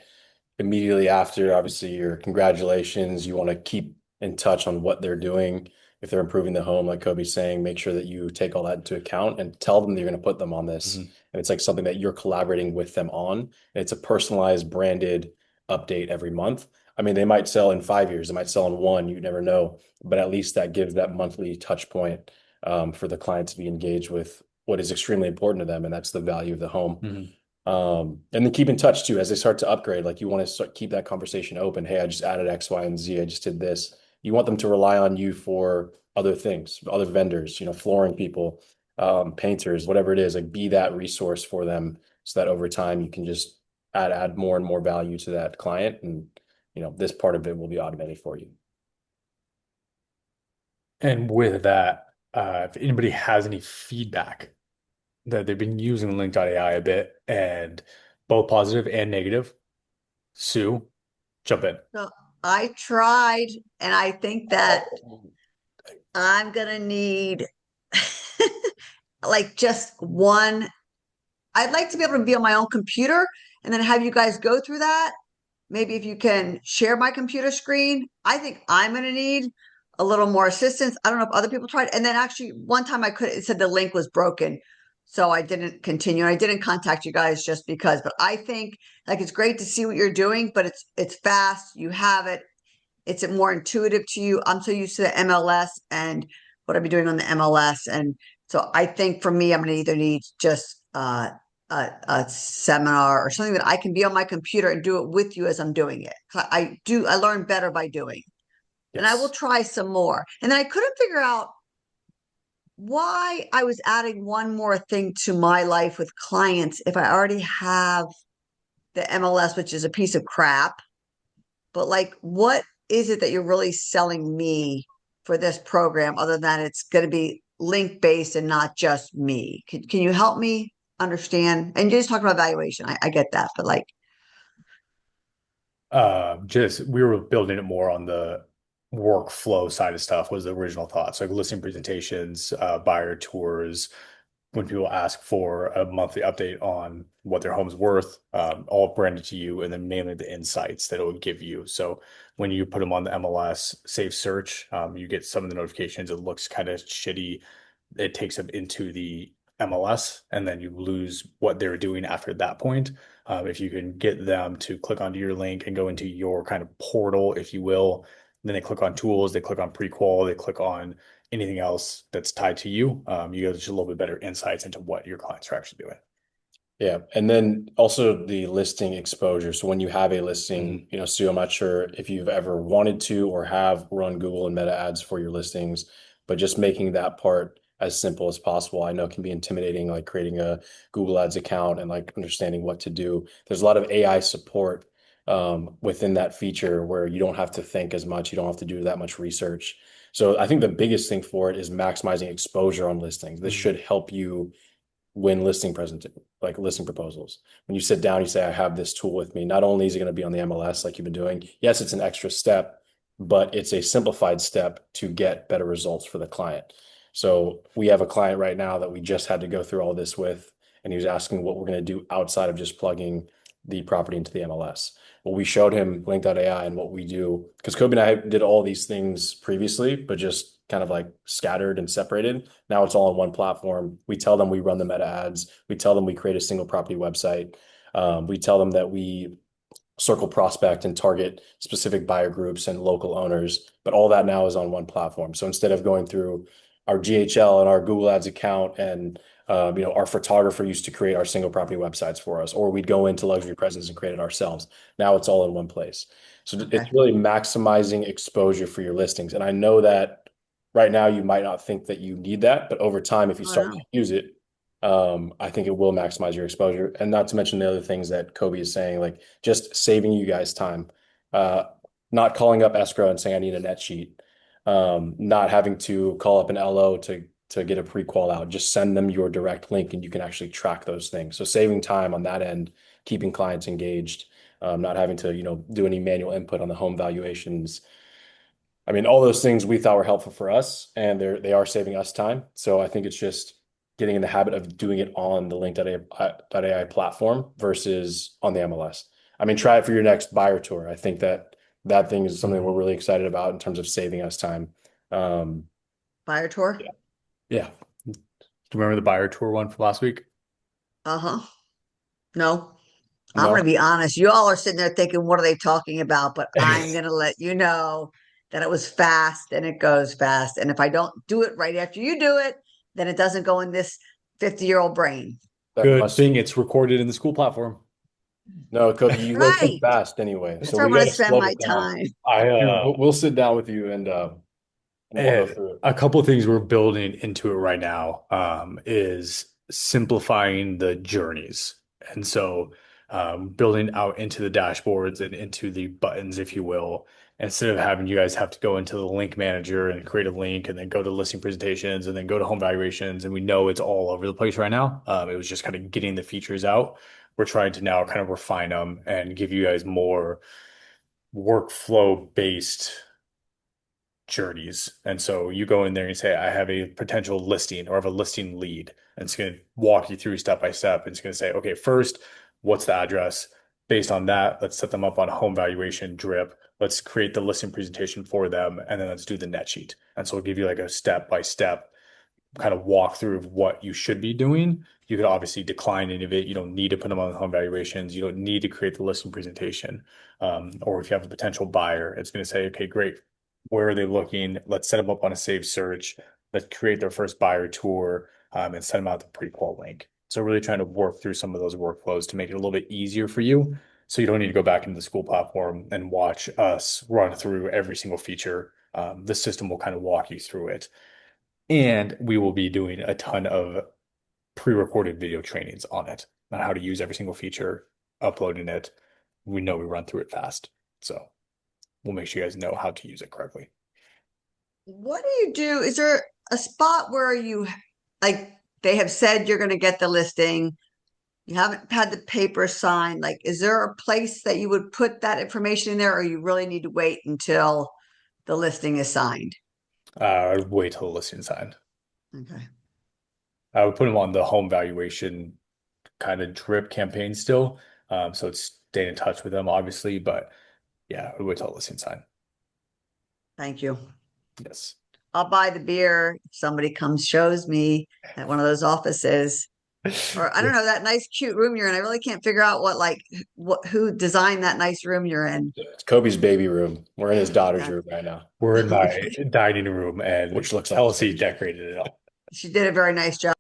immediately after, obviously, your congratulations, you want to keep in touch on what they're doing. if they're improving the home, like Kobe's saying, make sure that you take all that into account and tell them that you're going to put them on this. Mhm. And it's like something that you're collaborating with them on. And it's a personalized, branded update every month. I mean, they might sell in 5 years, they might sell in one, you never know. But at least that gives that monthly touch point for the client to be engaged with what is extremely important to them, and that's the value of the home. Mhm. And then keep in touch too as they start to upgrade. Like you want to keep that conversation open. Hey, I just added X, Y, and Z. I just did this. You want them to rely on you for other things, other vendors, flooring people, painters, whatever it is. Like be that resource for them, so that over time you can just add more and more value to that client, and this part of it will be automated for you. And with that, if anybody has any feedback that they've been using Link.ai a bit, and both positive and negative, Sue, jump in. So I tried, and I think that I'm gonna need like just one. I'd like to be able to be on my own computer and then have you guys go through that. Maybe if you can share my computer screen, I think I'm gonna need a little more assistance. I don't know if other people tried. And then actually one time it said the link was broken. So I didn't continue. I didn't contact you guys just because, but I think like it's great to see what you're doing, but it's fast. You have it. It's more intuitive to you. I'm so used to the MLS and what I've been doing on the MLS. And so I think for me, I'm going to either need just a seminar or something that I can be on my computer and do it with you as I'm doing it. I learn better by doing. And I will Yes. try some more. And then I couldn't figure out why I was adding one more thing to my life with clients if I already have the MLS, which is a piece of crap. But like, what is it that you're really selling me for this program other than it's going to be link based and not just me? Can you help me understand? And you're just talking about valuation. I get that, but like, Just we were building it more on the workflow side of stuff was the original thoughts, like listing presentations, buyer tours, when people ask for a monthly update on what their home's worth, all branded to you, and then mainly the insights that it would give you. So when you put them on the MLS safe search, you get some of the notifications. It looks kind of shitty. It takes them into the MLS, and then you lose what they're doing after that point. If you can get them to click onto your link and go into your kind of portal, if you will, then they click on tools, they click on pre-qual, they click on anything else that's tied to you, you get just a little bit better insights into what your clients are actually doing. Yeah. And then also the listing exposure. So when you have a listing, Sue, I'm not sure if you've ever wanted to or have run Google and Meta ads for your listings, but just making that part as simple as possible. I know it can be intimidating, like creating a Google Ads account and like understanding what to do. There's a lot of AI support within that feature where you don't have to think as much. You don't have to do that much research. So I think the biggest thing for it is maximizing exposure on listings. This should help you win listing proposals. When you sit down, you say, I have this tool with me. Not only is it going to be on the MLS like you've been doing, yes, it's an extra step, but it's a simplified step to get better results for the client. So we have a client right now that we just had to go through all this with, and he was asking what we're going to do outside of just plugging the property into the MLS. Well, we showed him Link.ai and what we do, because Kobe and I did all these things previously, but just kind of like scattered and separated. Now it's all on one platform. We tell them we run the meta ads. We tell them we create a single property website. We tell them that we circle prospect and target specific buyer groups and local owners, but all that now is on one platform. So instead of going through our GHL and our Google Ads account and our photographer used to create our single property websites for us, or we'd go into luxury presence and create it ourselves. Now it's all in one place. So it's really maximizing exposure for your listings. And I know that right now you might not think that you need that, but over time, if you start to use it, I think it will maximize your exposure. And not to mention the other things that Kobe is saying, like just saving you guys time, not calling up escrow and saying, I need a net sheet, not having to call up an LO to get a pre-qual out, just send them your direct link and you can actually track those things. So saving time on that end, keeping clients engaged, not having to, do any manual input on the home valuations. I mean, all those things we thought were helpful for us, and they are saving us time. So I think it's just getting in the habit of doing it on the Link.ai platform versus on the MLS. I mean, try it for your next buyer tour. I think that thing is something we're really excited about in terms of saving us time. Buyer tour? Yeah. Yeah. Do you remember the buyer tour one from last week? Uh-huh. No. I'm No. going to be honest. You all are sitting there thinking, what are they talking about? But I'm going to let you know that it was fast and it goes fast. And if I don't do it right after you do it, then it doesn't go in this 50-year-old brain. That Good must thing it's recorded in the school platform. No, Kobe, you go too Right. fast anyway. That's So where I'm we going got to to spend slow my it down. time. We'll sit down with you and we'll go through it. A couple of things we're building into it right now is simplifying the journeys. And so building out into the dashboards and into the buttons, if you will, instead of having you guys have to go into the link manager and create a link and then go to listing presentations and then go to home valuations. And we know it's all over the place right now. It was just kind of getting the features out. We're trying to now kind of refine them and give you guys more workflow based journeys. And so you go in there and say, I have a potential listing or I have a listing lead. And it's going to walk you through step by step. And it's going to say, okay, first, what's the address? Based on that, let's set them up on a home valuation drip. Let's create the listing presentation for them. And then let's do the net sheet. And so it'll give you like a step by step kind of walkthrough of what you should be doing. You could obviously decline any of it. You don't need to put them on the home valuations. You don't need to create the listing presentation. Or if you have a potential buyer, it's going to say, okay, great. Where are they looking? Let's set them up on a saved search. Let's create their first buyer tour and send them out the pre-qual link. So really trying to work through some of those workflows to make it a little bit easier for you. So you don't need to go back into the school platform and watch us run through every single feature. The system will kind of walk you through it. And we will be doing a ton of pre-recorded video trainings on it, on how to use every single feature, uploading it. We know we run through it fast. So we'll make sure you guys know how to use it correctly. What do you do? Is there a spot where you, like, they have said you're going to get the listing? You haven't had the paper signed. Like, is there a place that you would put that information in there, or you really need to wait until the listing is signed? Wait till the listing signed. Okay. I would put them on the home valuation kind of drip campaign still. So it's staying in touch with them, obviously, but yeah, I would wait till the listing signed. Thank you. Yes. I'll buy the beer if somebody comes shows me at one of those offices. Or I don't know, that nice cute room you're in. I really can't figure out who designed that nice room you're in. It's Kobe's baby room. We're in his daughter's Okay. room right now, We're in my dining room and which looks like Chelsea decorated it up. She did a very nice job.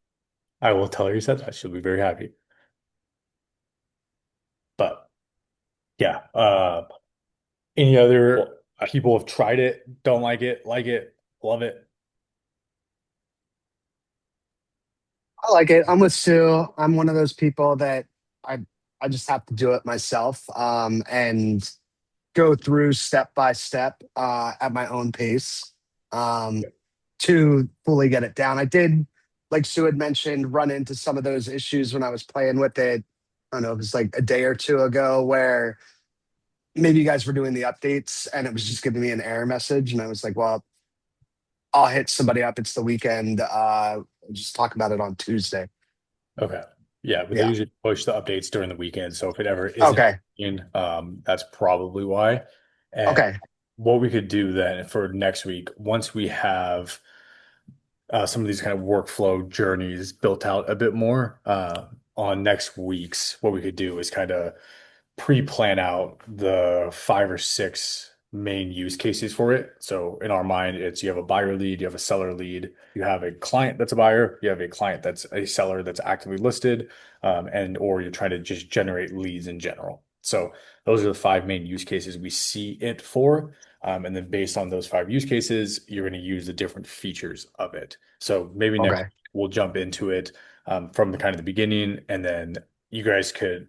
I will tell her you said that. She'll be very happy. But yeah, any other people have tried it, don't like it, love it? I like it. I'm with Sue. I'm one of those people that I I just have to do it myself, and go through step by step at my own pace um, to fully get it down. I did, like Sue had mentioned, run into some of those issues when I was playing with it. I don't know, it was like a day or two ago where maybe you guys were doing the updates and it was just giving me an error message. And I was like, well, I'll hit somebody up. It's the weekend. Just talk about it on Tuesday. Okay. Yeah, but they Yeah. usually push the updates during the weekend. So if it ever isn't Okay. in, that's probably why. And Okay. what we could do then for next week, once we have some of these kind of workflow journeys built out a bit more, on next week's, what we could do is kind of pre-plan out the 5 or 6 main use cases for it. So in our mind, it's you have a buyer lead, you have a seller lead, you have a client that's a buyer, you have a client that's a seller that's actively listed, and or you're trying to just generate leads in general. So those are the 5 main use cases we see it for. And then based on those 5 use cases, you're going to use the different features of it. So maybe next Okay. we'll jump into it from the kind of the beginning, and then you guys could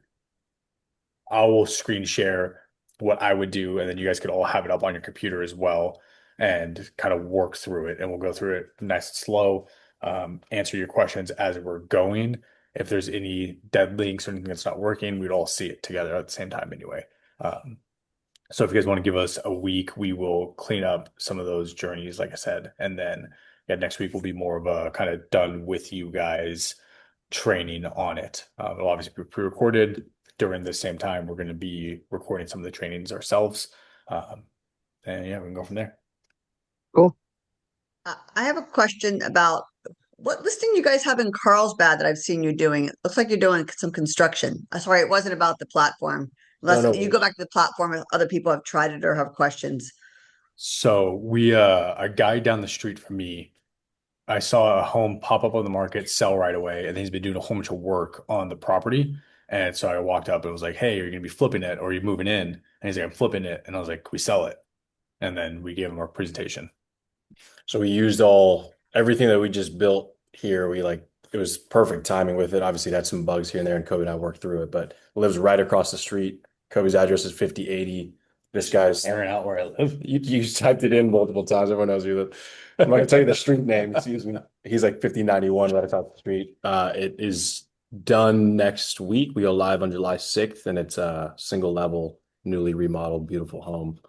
I will screen share what I would do, and then you guys could all have it up on your computer as well and kind of work through it. And we'll go through it nice and slow, answer your questions as we're going. If there's any dead links or anything that's not working, we'd all see it together at the same time anyway. Um, so if you guys want to give us a week, we will clean up some of those journeys, like I said, and then yeah, next week will be more of a kind of done with you guys training on it. It'll obviously be pre-recorded. During the same time, we're going to be recording some of the trainings ourselves. And yeah, we can go from there. Cool. I have a question about what listing you guys have in Carlsbad that I've seen you doing. It looks like you're doing some construction. Sorry, it wasn't about the platform. No, Unless no you go worries. back to the platform if other people have tried it or have questions. So a guy down the street from me, I saw a home pop up on the market, sell right away, and he's been doing a whole bunch of work on the property. And so I walked up and was like, "Hey, are you gonna be flipping it or are you moving in?" And he's like, "I'm flipping it." And I was like, "Can we sell it?" And then we gave him our presentation. So we used everything that we just built here. It was perfect timing with it. Obviously, it had some bugs here and there, and Kobe and I worked through it, but it lives right across the street. Kobe's address is 5080. This guy's Airing out where I live. you typed it in multiple times. Everyone knows you live. I'm not gonna tell you the street name. Excuse me. He's like 5091 right across the street. It is done next week. We go live on July 6th, and it's a single level, newly remodeled, beautiful home.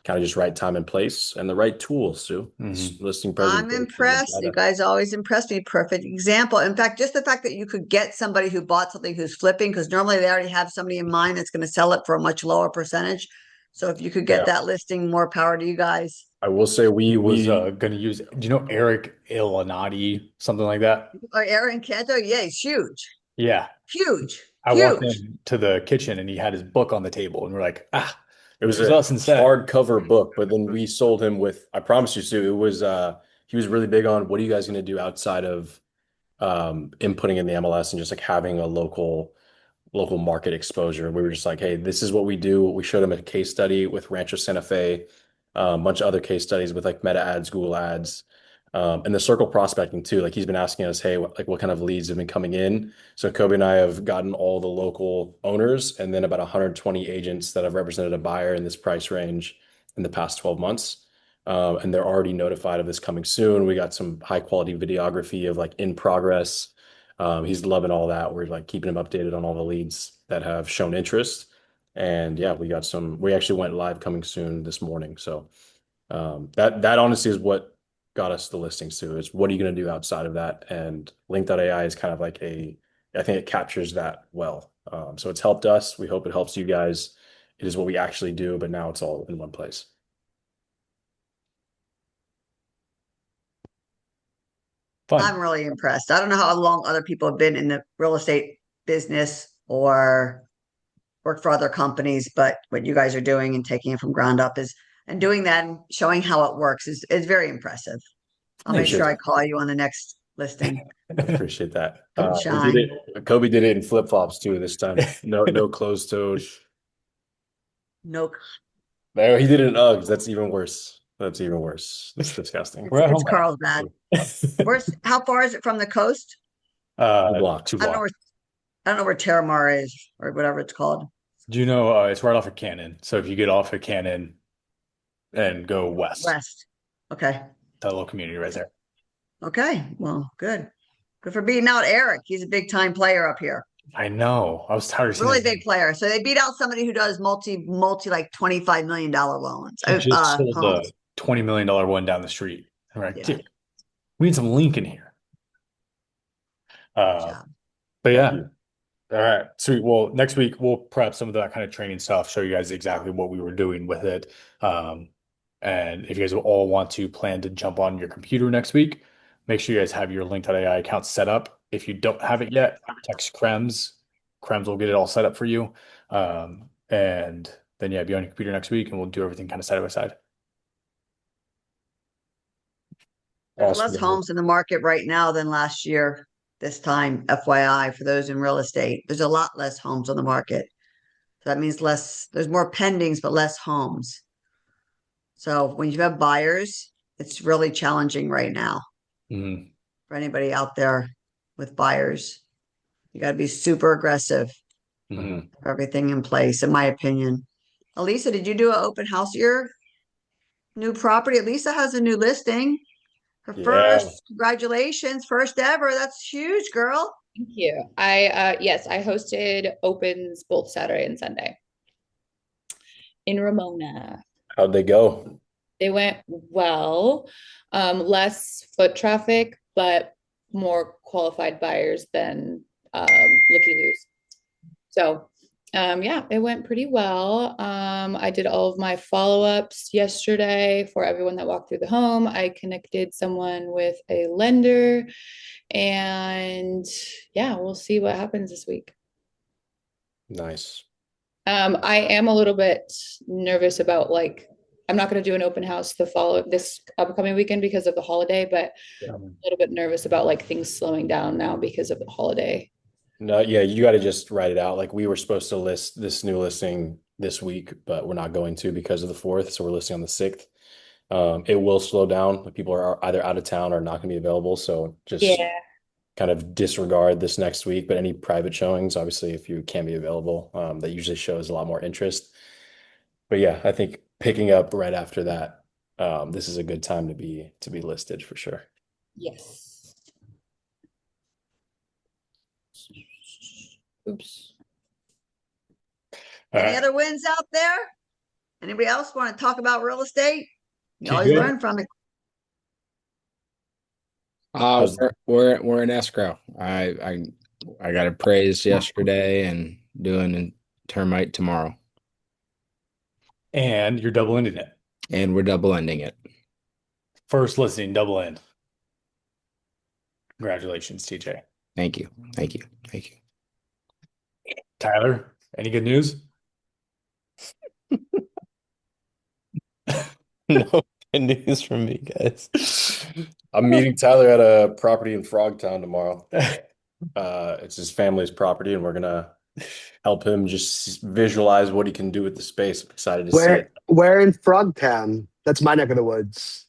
Kind of just right time and place and the right tools too. Mhm. Listing I'm presentation, the impressed. You data. guys always impress me. Perfect example. In fact, just the fact that you could get somebody who bought something who's flipping, because normally they already have somebody in mind that's going to sell it for a much lower percentage. So if you could get Yeah, that listing, more power to you guys. I will say He we was we gonna use, do you know Eric Ilanati, something like that? Or Aaron Canto, yeah, he's huge, Yeah. huge, I walked huge. into the kitchen and he had his book on the table and we're like, ah, it was it was a us instead. hardcover book, but then we sold him with, I promise you, Sue, it was he was really big on what are you guys going to do outside of inputting in the MLS and just like having a local market exposure. We were just like, hey, this is what we do. We showed him a case study with Rancho Santa Fe, a bunch of other case studies with like Meta ads, Google ads, and the circle prospecting too. Like he's been asking us, hey, what kind of leads have been coming in? So Kobe and I have gotten all the local owners and then about 120 agents that have represented a buyer in this price range in the past 12 months. And they're already notified of this coming soon. We got some high quality videography of like in progress. He's loving all that. We're like keeping him updated on all the leads that have shown interest. And yeah, we actually went live coming soon this morning. So that honestly is what got us the listings too, is what are you going to do outside of that? And Link.ai is kind of like I think it captures that well. So it's helped us. We hope it helps you guys. It is what we actually do, but now it's all in one place. I'm Fun. really impressed. I don't know how long other people have been in the real estate business or worked for other companies, but what you guys are doing and taking it from ground up is and doing that and showing how it works is very impressive. I'll make Appreciate sure I that. call you on the next listing. Appreciate that. He did Shine. it. Kobe did it in flip flops too this time. No closed toed. No, No, he did it in Uggs. That's even worse. That's even worse. That's disgusting. We're at it's home now. Carlsbad. How far is it from the coast? Two I don't know blocks. I don't know where Terramar is or whatever it's called. Do you know it's right off of Cannon? So if you get off of Cannon and go west, West. Okay. that little community right there. Okay. Well, good. Good for beating out Eric. He's a big time player up here. I know. I was tired of seeing Really his big name. player. So they beat out somebody who does multi like $25 million loans. He just sold the Homes. $20 million one down the street. And we're like, Yeah. dude, we need some Link in here. Good job. But Thank yeah. you. All right, sweet. Well, next week we'll prep some of that kind of training stuff, show you guys exactly what we were doing with it. And if you guys all want to plan to jump on your computer next week, make sure you guys have your Link.ai account set up. If you don't have it yet, text Krems. Krems will get it all set up for you. And then yeah, be on your computer next week and we'll do everything kind of side by side. There's Awesome. less homes in the market right now than last year, this time, FYI, for those in real estate. There's a lot less homes on the market. So that means there's more pendings, but less homes. So when you have buyers, it's really challenging right now Mhm. for anybody out there with buyers. You got to be super aggressive Mhm. for everything in place, in my opinion. Elisa, did you do an open house at your new property? Elisa has a new listing. Her Yeah. first, congratulations, first ever. That's huge, girl. Thank you. Yes, I hosted opens both Saturday and Sunday in Ramona. How'd they go? They went well. Less foot traffic, but more qualified buyers than looky-loos. So Yeah, it went pretty well. I did all of my follow-ups yesterday for everyone that walked through the home. I connected someone with a lender, and yeah, we'll see what happens this week. Nice. I am a little bit nervous about like I'm not going to do an open house this upcoming weekend because of the holiday, but Yeah. I'm a little bit nervous about like things slowing down now because of the holiday. No, yeah, you got to just write it out. Like we were supposed to list this new listing this week, but we're not going to because of the 4th. So we're listing on the 6th. It will slow down. Like people are either out of town or not going to be available. So just Yeah. kind of disregard this next week. But any private showings, obviously, if you can be available, that usually shows a lot more interest. But yeah, I think picking up right after that, this is a good time to be listed for sure. Yes. Oops. All Any right. other wins out there? Anybody else want to talk about real estate? You Okay, always good. learn from it. How's We're in escrow. I got appraised yesterday and doing a termite tomorrow, And you're double ending it. and we're double ending it. First listing, double end. Congratulations, TJ. Thank you, thank you, thank you. Tyler, any good news? no good news from me, guys? I'm meeting Tyler at a property in Frogtown tomorrow. It's his family's property, and we're gonna help him just visualize what he can do with the space. I'm excited to see it. Where in Frogtown? That's my neck of the woods.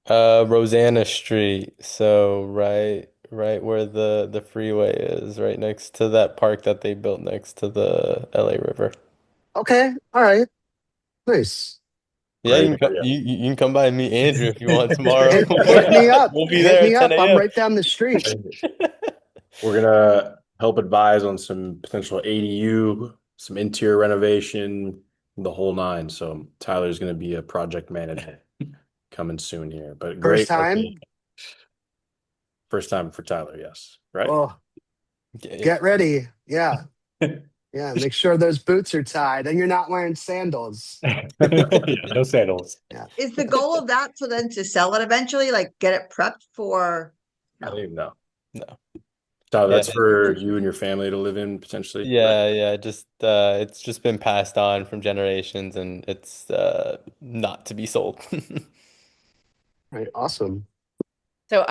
Rosanna Street. So right where the freeway is, right next to that park that they built next to the LA River. Okay, all right, nice. Yeah, Great you can come, area. you can come by and meet Andrew if you want tomorrow. Hit me up. We'll be Hit there me at up. 10 I'm a.m. right down the street. We're gonna help advise on some potential ADU, some interior renovation, the whole nine. So Tyler's gonna be a project manager coming soon here. But First great time. location. First time for Tyler, yes. Right? Oh, Yeah. get ready. Yeah. Yeah. Make sure those boots are tied and you're not wearing sandals. Yeah, no sandals. Yeah. Is the goal of that for them to sell it eventually? Like get it prepped for? I don't even know. No. Tyler, Yeah. that's for you and your family to live in potentially. Yeah, just it's just been passed on from generations and it's not to be sold. Right. Awesome. So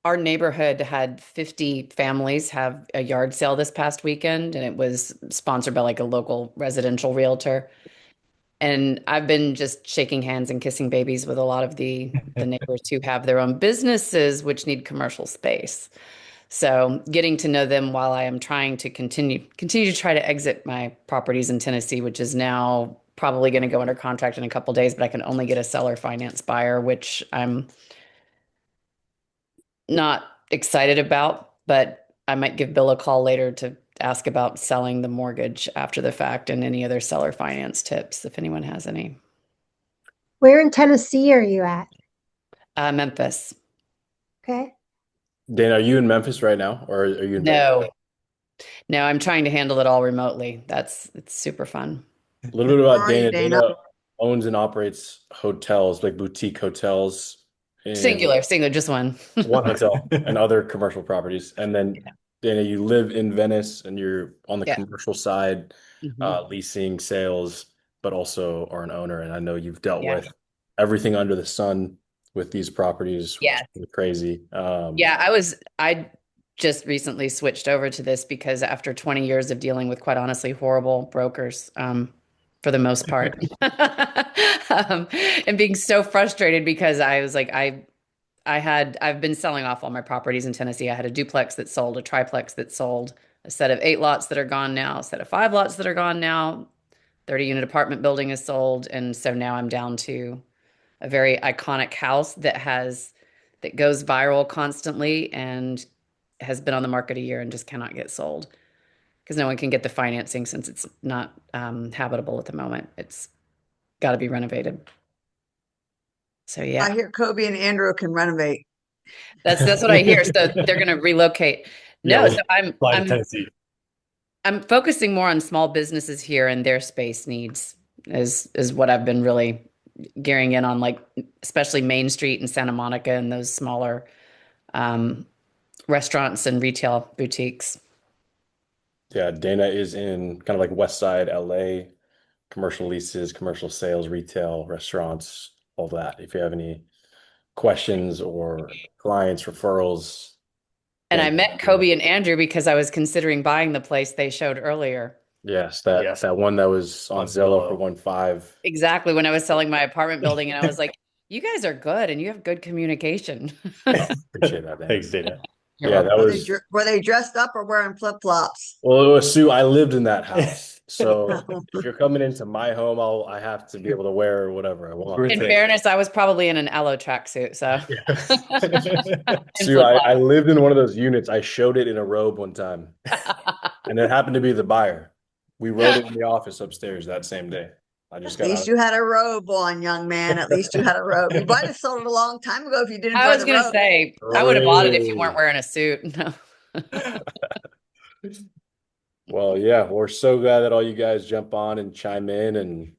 our neighborhood had 50 families have a yard sale this past weekend, and it was sponsored by like a local residential realtor. And I've been just shaking hands and kissing babies with a lot of the neighbors who have their own businesses which need commercial space. So getting to know them while I am trying to continue to try to exit my properties in Tennessee, which is now probably going to go under contract in a couple days, but I can only get a seller finance buyer, which I'm not excited about, but I might give Bill a call later to ask about selling the mortgage after the fact and any other seller finance tips if anyone has any. Where in Tennessee are you at? Memphis. Okay. Dana, are you in Memphis right now, or are you in No, I'm trying to handle it all remotely. It's super fun. A little bit about Where are you, Dana. Dana? Dana owns and operates hotels, like boutique hotels. Singular, just one. One hotel and other commercial properties. And then, Dana, you live in Venice and you're on the commercial side, leasing, sales, but also are an owner. And I know you've dealt with everything under the sun with these properties. Yeah. Which is crazy. I just recently switched over to this because after 20 years of dealing with, quite honestly, horrible brokers, for the most part, and being so frustrated because I was like, I've been selling off all my properties in Tennessee. I had a duplex that sold, a triplex that sold, a set of 8 lots that are gone now, a set of 5 lots that are gone now, 30-unit apartment building is sold. And so now I'm down to a very iconic house that goes viral constantly and has been on the market a year and just cannot get sold because no one can get the financing since it's not habitable at the moment. It's got to be renovated. So yeah, I hear Kobe and Andrew can renovate. that's what I hear. So they're going to relocate. No, Yeah, so I'm Tennessee. I'm focusing more on small businesses here and their space needs is what I've been really gearing in on, like especially Main Street and Santa Monica and those smaller restaurants and retail boutiques. Yeah, Dana is in kind of like West Side LA, commercial leases, commercial sales, retail, restaurants, all that. If you have any questions or clients, referrals. And I Dana- met Kobe and Andrew because I was considering buying the place they showed earlier. Yes, that one that was on Zillow for 1.5. Exactly, when I was selling my apartment building, and I was like, "You guys are good, and you have good communication." Appreciate that, Dana. Thanks, Dana. Yeah, that was. Were they dressed up or wearing flip-flops? Well, it was Sue. I lived in that house, so if you're coming into my home, I have to be able to wear whatever I want. In fairness, I was probably in an Aloe tracksuit, so. Sue, I lived in one of those units. I showed it in a robe one time, and it happened to be the buyer. We wrote it in the office upstairs that same day. I just At got least you had a robe on, young man. At least you had a robe. You might have sold it a long time ago if you didn't I wear was the gonna robe. say I would have bought it if you weren't wearing a suit. No. Well, yeah, we're so glad that all you guys jump on and chime in, and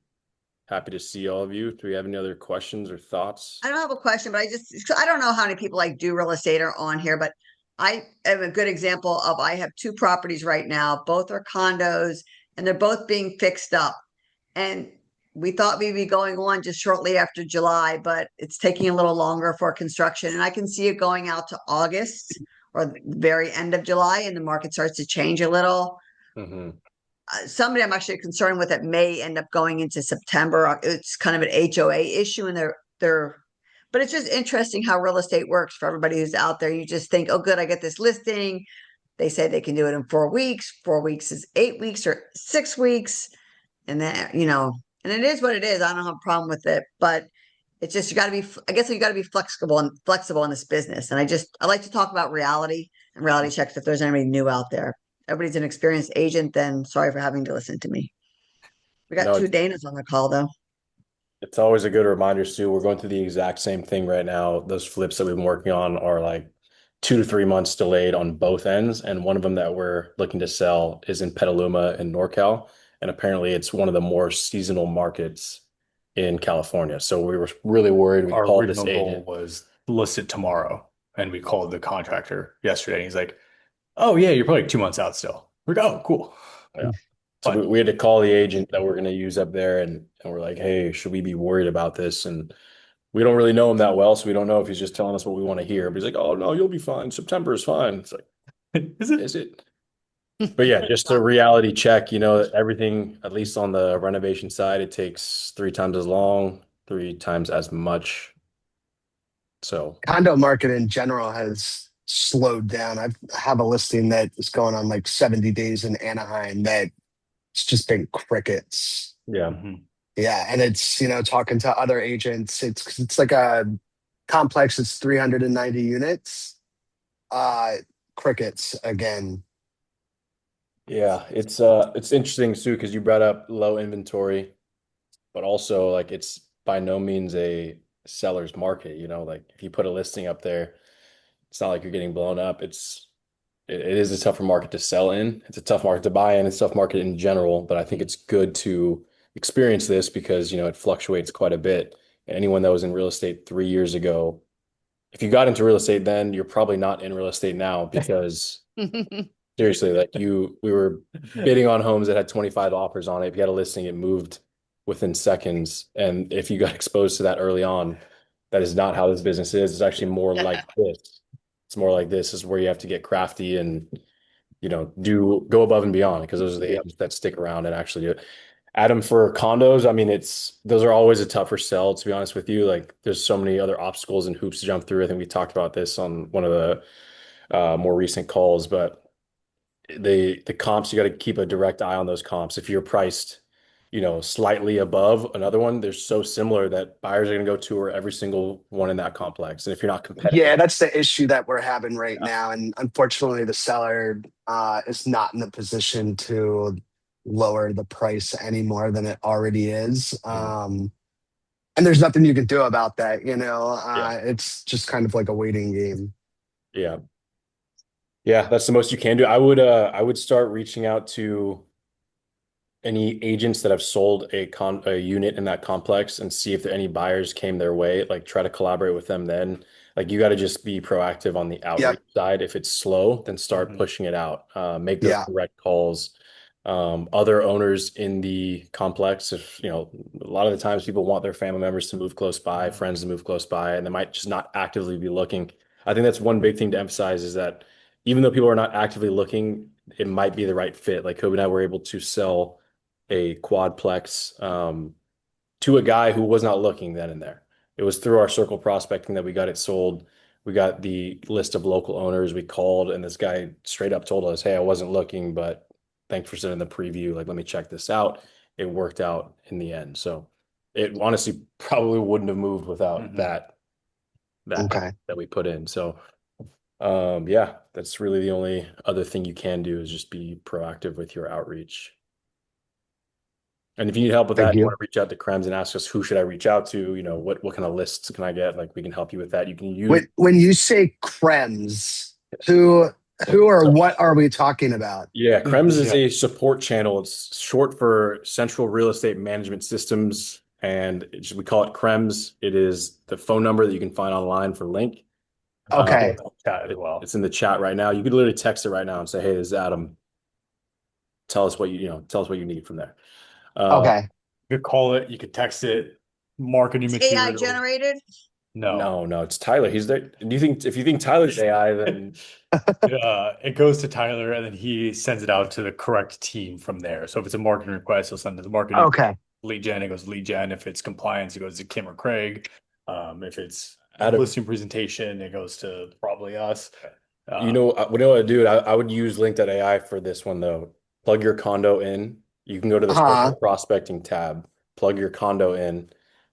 happy to see all of you. Do we have any other questions or thoughts? I don't have a question, but I don't know how many people like do real estate are on here, but I am a good example of I have two properties right now. Both are condos and they're both being fixed up. And we thought we'd be going on just shortly after July, but it's taking a little longer for construction. And I can see it going out to August or the very end of July, and the market starts to change a little. Somebody I'm actually concerned with that may end up going into September. It's kind of an HOA issue, and but it's just interesting how real estate works for everybody who's out there. You just think, oh, good, I get this listing. They say they can do it in 4 weeks. 4 weeks is 8 weeks or 6 weeks. And then, and it is what it is. I don't have a problem with it, but it's just, I guess you got to be flexible in this business. And I like to talk about reality and reality checks if there's anybody new out there. Everybody's an experienced agent, then sorry for having to listen to me. We got two Danas on the call though. It's always a good reminder, Sue. We're going through the exact same thing right now. Those flips that we've been working on are like 2 to 3 months delayed on both ends. And one of them that we're looking to sell is in Petaluma in NorCal. And apparently it's one of the more seasonal markets in California. So we were really worried. We Our called this original goal agent. was listed tomorrow, and we called the contractor yesterday. And he's like, "Oh yeah, you're probably like 2 months out still." We're like, "Oh, cool." Yeah. So we had to call the agent that we're going to use up there, and we're like, "Hey, should we be worried about this?" And we don't really know him that well, so we don't know if he's just telling us what we want to hear. But he's like, "Oh no, you'll be fine. September is fine." It's like, Is it? But yeah, just a reality check. Everything, at least on the renovation side, it takes 3 times as long, 3 times as much. So Condo market in general has slowed down. I have a listing that is going on like 70 days in Anaheim that it's just been crickets. yeah. Yeah, and it's talking to other agents. It's like a complex. It's 390 units. Crickets again. Yeah, it's interesting, Sue, because you brought up low inventory, but also like it's by no means a seller's market. Like if you put a listing up there, it's not like you're getting blown up. It is a tougher market to sell in. It's a tough market to buy in. It's a tough market in general, but I think it's good to experience this because it fluctuates quite a bit. And anyone that was in real estate 3 years ago, if you got into real estate then, you're probably not in real estate now because seriously, like we were bidding on homes that had 25 offers on it. If you had a listing, it moved within seconds. And if you got exposed to that early on, that is not how this business is. It's actually more like this. It's more like this is where you have to get crafty and, go above and beyond because those are the agents that stick around and actually do it. Adam, for condos, I mean, those are always a tougher sell, to be honest with you. Like there's so many other obstacles and hoops to jump through. I think we talked about this on one of the more recent calls, but the comps, you got to keep a direct eye on those comps. If you're priced, slightly above another one, they're so similar that buyers are going to go tour every single one in that complex. And if you're not competitive, Yeah, that's the issue that we're having right now. And unfortunately, the seller is not in a position to lower the price any more than it already is. And there's nothing you can do about that. It's just kind of like a waiting game. Yeah. Yeah, that's the most you can do. I would start reaching out to any agents that have sold a unit in that complex and see if any buyers came their way, like try to collaborate with them then. Like you got to just be proactive on the outreach Yep. side. If it's slow, then start Mhm. pushing it out. Make those Yeah. direct calls. Other owners in the complex, if a lot of the times people want their family members to move close by, friends to move close by, and they might just not actively be looking. I think that's one big thing to emphasize is that even though people are not actively looking, it might be the right fit. Like Kobe and I were able to sell a quadplex to a guy who was not looking then and there. It was through our circle prospecting that we got it sold. We got the list of local owners. We called, and this guy straight up told us, "Hey, I wasn't looking, but thanks for sending the preview. Like, let me check this out." It worked out in the end. So it honestly probably wouldn't have moved without that Okay. effort that we put in. So yeah, that's really the only other thing you can do is just be proactive with your outreach. And if you need help with Thank that, you you. want to reach out to Krems and ask us who should I reach out to? What kind of lists can I get? Like we can help you with that. You can use When you say crems, who or what are we talking about? yeah, Krems is Yeah. a support channel. It's short for Central Real Estate Management Systems, and we call it Krems. It is the phone number that you can find online for Link. Okay. Chat as well. It's in the chat right now. You could literally text it right now and say, "Hey, this is Adam. Tell us what tell us what you need from there." Okay. You could call it, you could text it, marketing It's AI material. generated. No. No, it's Tyler. He's there. Do you think if you think Tyler's AI, then It goes to Tyler and then he sends it out to the correct team from there. So if it's a marketing request, he'll send it to the marketing. Okay. Lead gen, it goes to lead gen. If it's compliance, it goes to Kim or Craig. If it's Adam- listing presentation, it goes to probably us. what do I do? I would use Link.ai for this one though. Plug your condo in. You can go to the Uh-huh. prospecting tab, plug your condo in,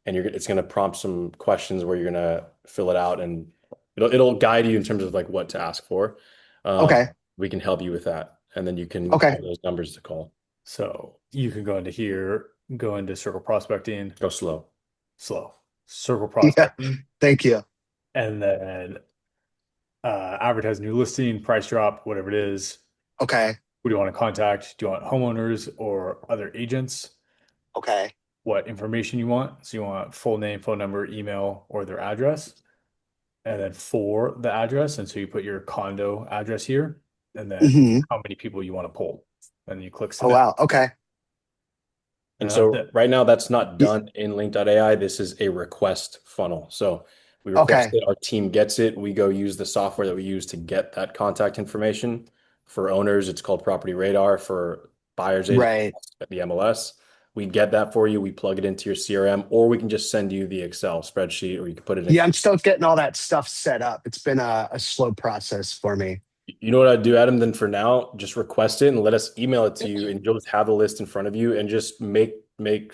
and it's going to prompt some questions where you're going to fill it out, and it'll guide you in terms of like what to ask for. Okay. We can help you with that, and then you can Okay. call those numbers to call. So you can go into here, go into circle prospecting, Go slow. circle Yeah. prospecting, Thank you. and then advertise new listing, price drop, whatever it is. Okay. Who do you want to contact? Do you want homeowners or other agents? Okay. What information you want? So you want full name, phone number, email, or their address. And then for the address, and so you put your condo address here, and then Hmm. how many people you want to pull. And you click Oh, submit. wow. Okay. And And so that's it. right now that's not done in Link.ai. This is a request funnel. So we request Okay. it, our team gets it. We go use the software that we use to get that contact information. For owners, it's called Property Radar. For buyers agents, Right. the MLS. We get that for you. We plug it into your CRM, or we can just send you the Excel spreadsheet, or you can put it in. Yeah, I'm still getting all that stuff set up. It's been a slow process for me. You know what I'd do, Adam? Then for now, just request it and let us email it to you, and you'll just have the list in front of you and just make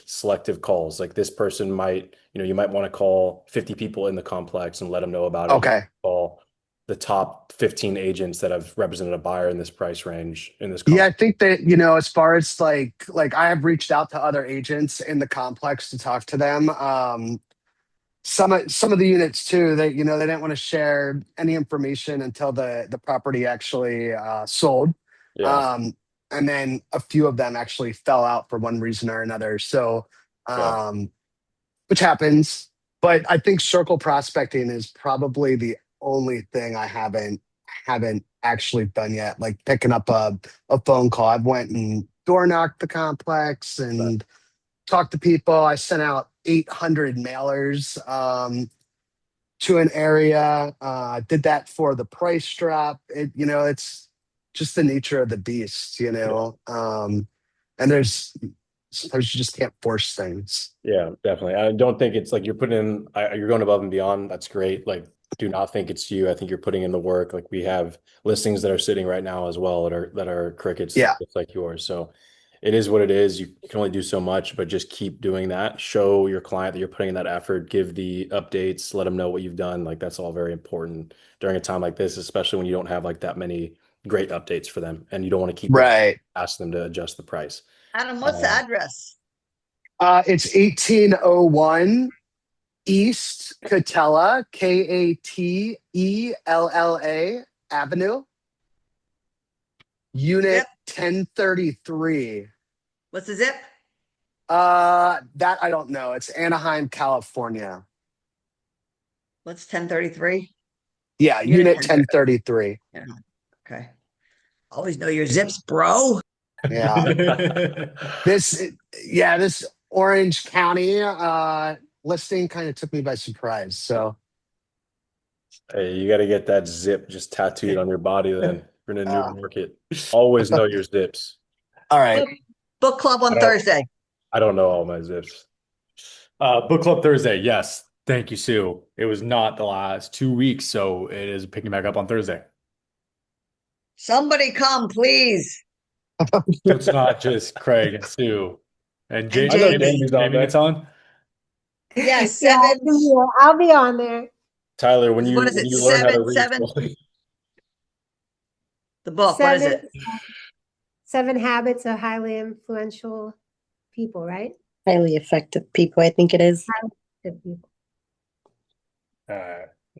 selective calls. Like this person might, you might want to call 50 people in the complex and let them know about it. Okay. Call the top 15 agents that have represented a buyer in this price range in this Yeah, I complex. think that, as far as like I have reached out to other agents in the complex to talk to them. Some of the units too, they didn't want to share any information until the property actually sold. Yeah. And then a few of them actually fell out for one reason or another. So which happens. But I think circle prospecting is probably the only thing I haven't actually done yet. Like picking up a phone call. I've went and door knocked the complex and talked to people. I sent out 800 mailers to an area. Did that for the price drop. It's just the nature of the beast. And there's sometimes you just can't force things. Yeah, definitely. I don't think it's like you're going above and beyond. That's great. Like, do not think it's you. I think you're putting in the work. Like we have listings that are sitting right now as well that are crickets, Yeah. just like yours. So it is what it is. You can only do so much, but just keep doing that. Show your client that you're putting in that effort. Give the updates. Let them know what you've done. Like that's all very important during a time like this, especially when you don't have like that many great updates for them, and you don't want to keep Right. asking them to adjust the price. Adam, what's the address? It's 1801 East Catella, Katella Avenue. Unit Zip. 1033. What's the zip? That I don't know. It's Anaheim, California. What's 1033? Yeah, Unit unit 1033. Yeah. Okay. Always know your zips, bro. Yeah. This Orange County listing kind of took me by surprise. So Hey, you got to get that zip just tattooed on your body then. If you're in a new uh, market. Always know your zips. all right. Book club on I don't- Thursday. I don't know all my zips. Book Club Thursday. Yes. Thank you, Sue. It was not the last 2 weeks, so it is picking back up on Thursday. Somebody come, please. It's not just Craig and Sue and And I know Jamie. Jamie's on Jamie there. gets on. Yes, Yeah, seven. I'll be on there. Tyler, when What is when it? you learn how to Seven, read, seven. The book. What is it? Seven Habits of Highly Influential People, right? Highly effective people, I think it is. Good people.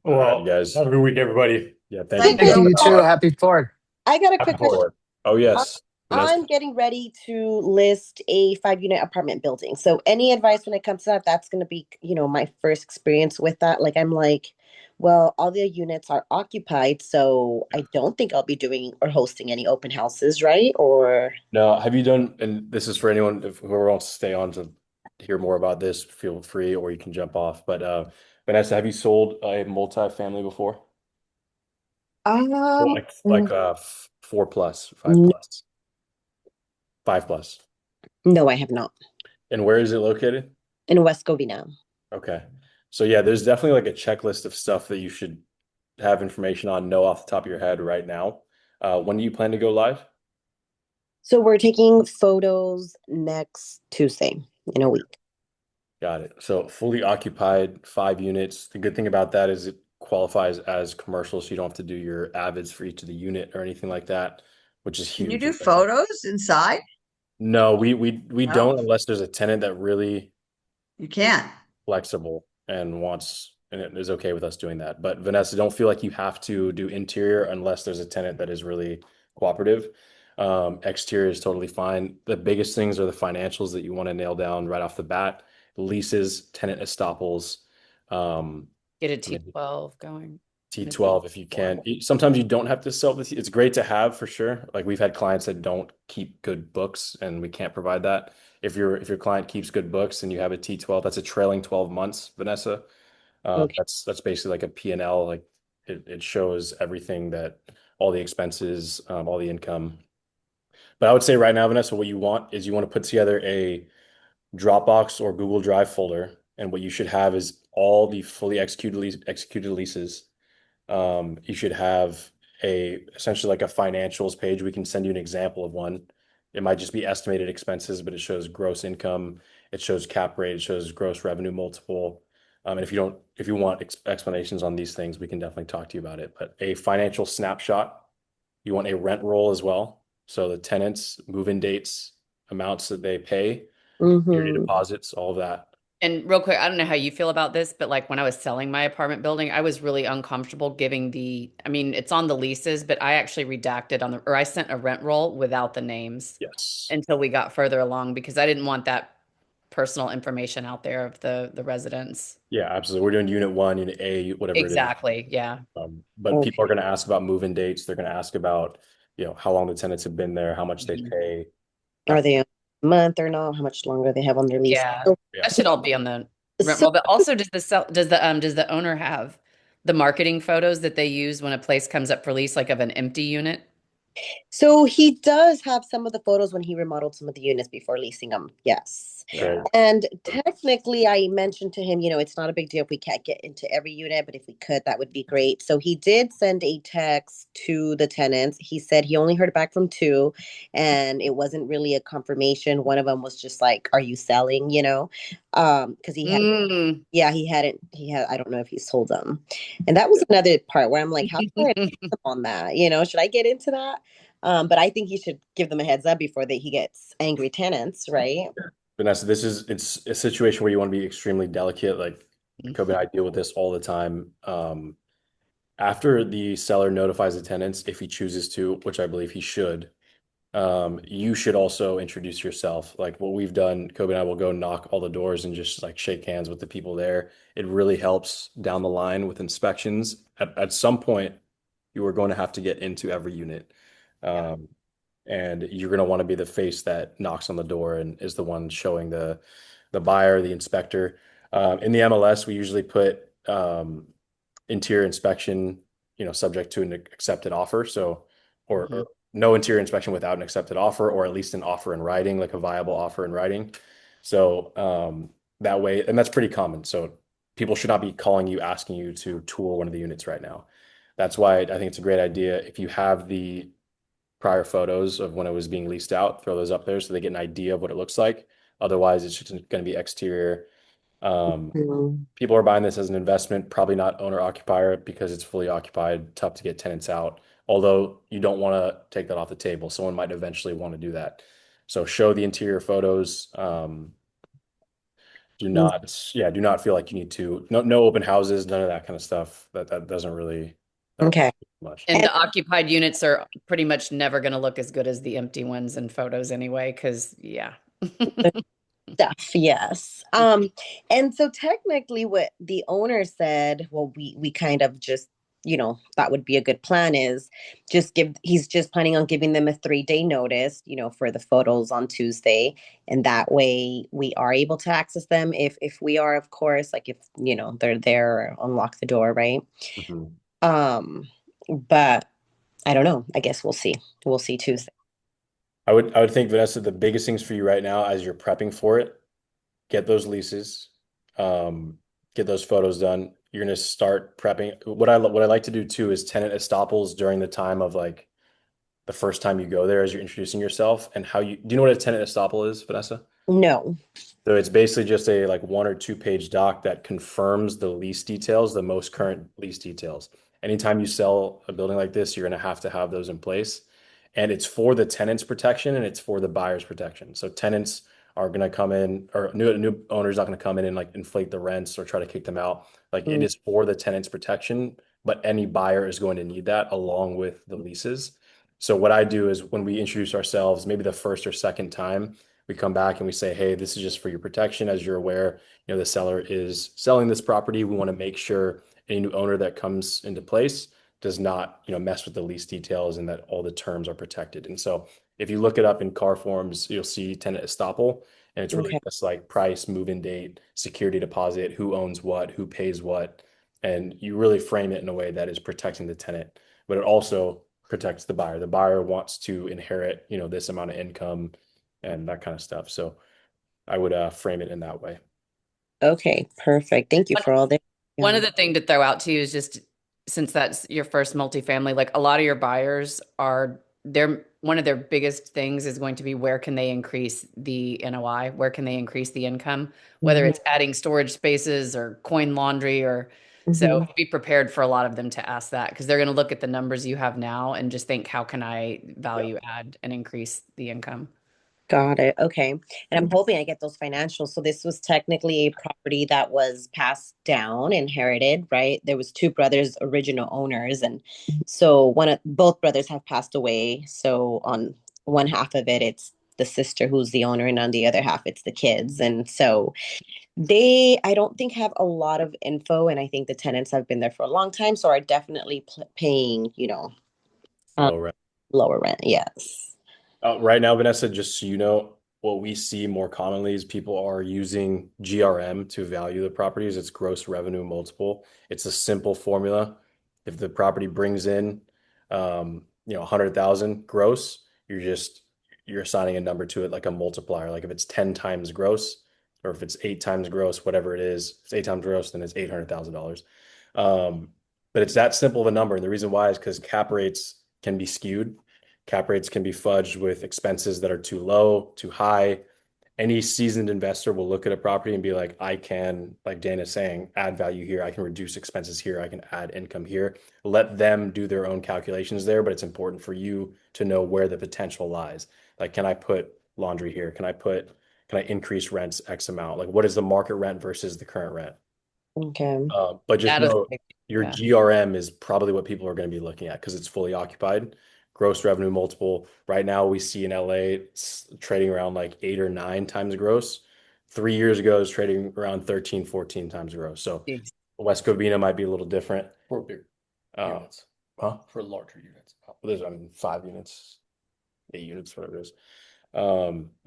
Well, you guys. have a good week, everybody. Yeah, Thank Thank you, you too. Happy 4th. I got a quick question. forward. Oh, yes. Vanessa. I'm getting ready to list a 5-unit apartment building. So any advice when it comes to that, that's going to be, my first experience with that. Like, I'm like, well, all the units are occupied, so I don't think I'll be doing or hosting any open houses, right? Or Now, have you done, and this is for anyone whoever wants to stay on to hear more about this, feel free, or you can jump off. But Vanessa, have you sold a multifamily before? Like 4 plus, 5 no, plus, 5 plus. no, I have not. And where is it located? In West Covina. Okay. So yeah, there's definitely like a checklist of stuff that you should have information on, know off the top of your head right now. When do you plan to go live? So we're taking photos next Tuesday in a week. Got it. So fully occupied, 5 units. The good thing about that is it qualifies as commercial, so you don't have to do your avids for each of the unit or anything like that, which is Can huge. you do photos inside? No, we No? don't unless there's a tenant that really You can't. flexible and it is okay with us doing that. But Vanessa, don't feel like you have to do interior unless there's a tenant that is really cooperative. Exterior is totally fine. The biggest things are the financials that you want to nail down right off the bat. Leases, tenant estoppels. Get a T12 going. T12 if you can. Sometimes you don't have to sell this. It's great to have for sure. Like we've had clients that don't keep good books and we can't provide that. If your client keeps good books and you have a T12, that's a trailing 12 months, Vanessa. Okay. That's basically like a P&L. Like it shows everything, that all the expenses, all the income. But I would say right now, Vanessa, what you want is you want to put together a Dropbox or Google Drive folder, and what you should have is all the fully executed leases. You should have essentially like a financials page. We can send you an example of one. It might just be estimated expenses, but it shows gross income, it shows cap rate, it shows gross revenue multiple. And if you want explanations on these things, we can definitely talk to you about it. But a financial snapshot, you want a rent roll as well. So the tenants, move-in dates, amounts that they pay, security deposits, all of that. And real quick, I don't know how you feel about this, but like when I was selling my apartment building, I was really uncomfortable giving it's on the leases, but I actually redacted I sent a rent roll without the names. Yes. Until we got further along, because I didn't want that personal information out there of the residents. Yeah, absolutely. We're doing unit 1, unit A, whatever Exactly. it is. Yeah. But people are going to ask about move-in dates. They're going to ask about, how long the tenants have been there, how much they pay. Are they a month or not? How much longer they have on their lease? Yeah. That should all be on the rent So- roll. But also, does the owner have the marketing photos that they use when a place comes up for lease, like of an empty unit? So he does have some of the photos when he remodeled some of the units before leasing them. Yes. Okay. And technically, I mentioned to him, it's not a big deal if we can't get into every unit, but if we could, that would be great. So he did send a text to the tenants. He said he only heard back from 2, and it wasn't really a confirmation. One of them was just like, "Are you selling?" Because he had, I don't know if he sold them, and that was another part where I'm like, how do I advise him on that? Should I get into that? But I think he should give them a heads up before he gets angry tenants, right? Vanessa, it's a situation where you want to be extremely delicate. Like Kobe and I deal with this all the time. After the seller notifies the tenants, if he chooses to, which I believe he should, you should also introduce yourself. Like what we've done, Kobe and I will go knock all the doors and just like shake hands with the people there. It really helps down the line with inspections. At some point, you are going to have to get into every unit. And you're going to want to be the face that knocks on the door and is the one showing the buyer, the inspector. In the MLS, we usually put interior inspection, subject to an accepted offer. So, or no interior inspection without an accepted offer, or at least an offer in writing, like a viable offer in writing. So that way, and that's pretty common. So people should not be calling you asking you to tour one of the units right now. That's why I think it's a great idea. If you have the prior photos of when it was being leased out, throw those up there so they get an idea of what it looks like. Otherwise, it's just going to be exterior. People are buying this as an investment, probably not owner occupier because it's fully occupied, tough to get tenants out. Although you don't want to take that off the table. Someone might eventually want to do that. So show the interior photos. Do not feel like you need to. No open houses, none of that kind of stuff. That doesn't really Okay. much. And the occupied units are pretty much never going to look as good as the empty ones in photos anyway, because Stuff, yes. And so technically what the owner said, well, we kind of just, that would be a good plan is he's just planning on giving them a 3-day notice, for the photos on Tuesday. And that way we are able to access them if we are, of course, like if, they're there, unlock the door, right? But I don't know. I guess we'll see. We'll see Tuesday. I would think, Vanessa, the biggest things for you right now as you're prepping for it, get those leases, get those photos done. You're going to start prepping. What I like to do too is tenant estoppels during the time of like the first time you go there as you're introducing yourself. And do you know what a tenant estoppel is, Vanessa? No. So it's basically just a like 1 or 2 page doc that confirms the lease details, the most current lease details. Anytime you sell a building like this, you're going to have those in place. And it's for the tenant's protection and it's for the buyer's protection. So tenants are going to come in, or new owners not going to come in and like inflate the rents or try to kick them out. Like it is for the tenant's protection, but any buyer is going to need that along with the leases. So what I do is when we introduce ourselves, maybe the first or second time, we come back and we say, hey, this is just for your protection. As you're aware, the seller is selling this property. We want to make sure any new owner that comes into place does not, mess with the lease details and that all the terms are protected. And so if you look it up in car forms, you'll see tenant estoppel, and it's really just like price, move-in date, security deposit, who owns what, who pays what. And you really frame it in a way that is protecting the tenant, but it also protects the buyer. The buyer wants to inherit, this amount of income and that kind of stuff. So I would frame it in that way. Okay, perfect. Thank you for all that. One other thing to throw out to you is just since that's your first multifamily, like a lot of your buyers one of their biggest things is going to be where can they increase the NOI? Where can they increase the income? Whether it's adding storage spaces or coin laundry so be prepared for a lot of them to ask that because they're going to look at the numbers you have now and just think, how can I value add and increase the income? Got it. Okay. And I'm hoping I get those financials. So this was technically a property that was passed down, inherited, right? There was 2 brothers, original owners. And so both brothers have passed away. So on one half of it, it's the sister who's the owner. And on the other half, it's the kids. And so I don't think have a lot of info. And I think the tenants have been there for a long time. So are definitely paying, lower rent. Yes. Right now, Vanessa, just so you know, what we see more commonly is people are using GRM to value the properties. It's gross revenue multiple. It's a simple formula. If the property brings in, 100,000 gross, you're assigning a number to it like a multiplier. Like if it's 10 times gross, or if it's 8 times gross, whatever it is, if it's 8 times gross, then it's $800,000. But it's that simple of a number. And the reason why is because cap rates can be skewed. Cap rates can be fudged with expenses that are too low, too high. Any seasoned investor will look at a property and be like, I can, like Dan is saying, add value here. I can reduce expenses here. I can add income here. Let them do their own calculations there, but it's important for you to know where the potential lies. Like, can I put laundry here? Can I increase rents X amount? Like, what is the market rent versus the current rent? Okay. But just know your GRM is probably what people are going to be looking at because it's fully occupied. gross revenue multiple. Right now, we see in LA it's trading around like 8 or 9 times gross. 3 years ago, it was trading around 13, 14 times gross. So Jeez. West Covina might be a little different. For bigger units. Huh? For larger units. Well, there's, I mean, 5 units, 8 units, whatever it is.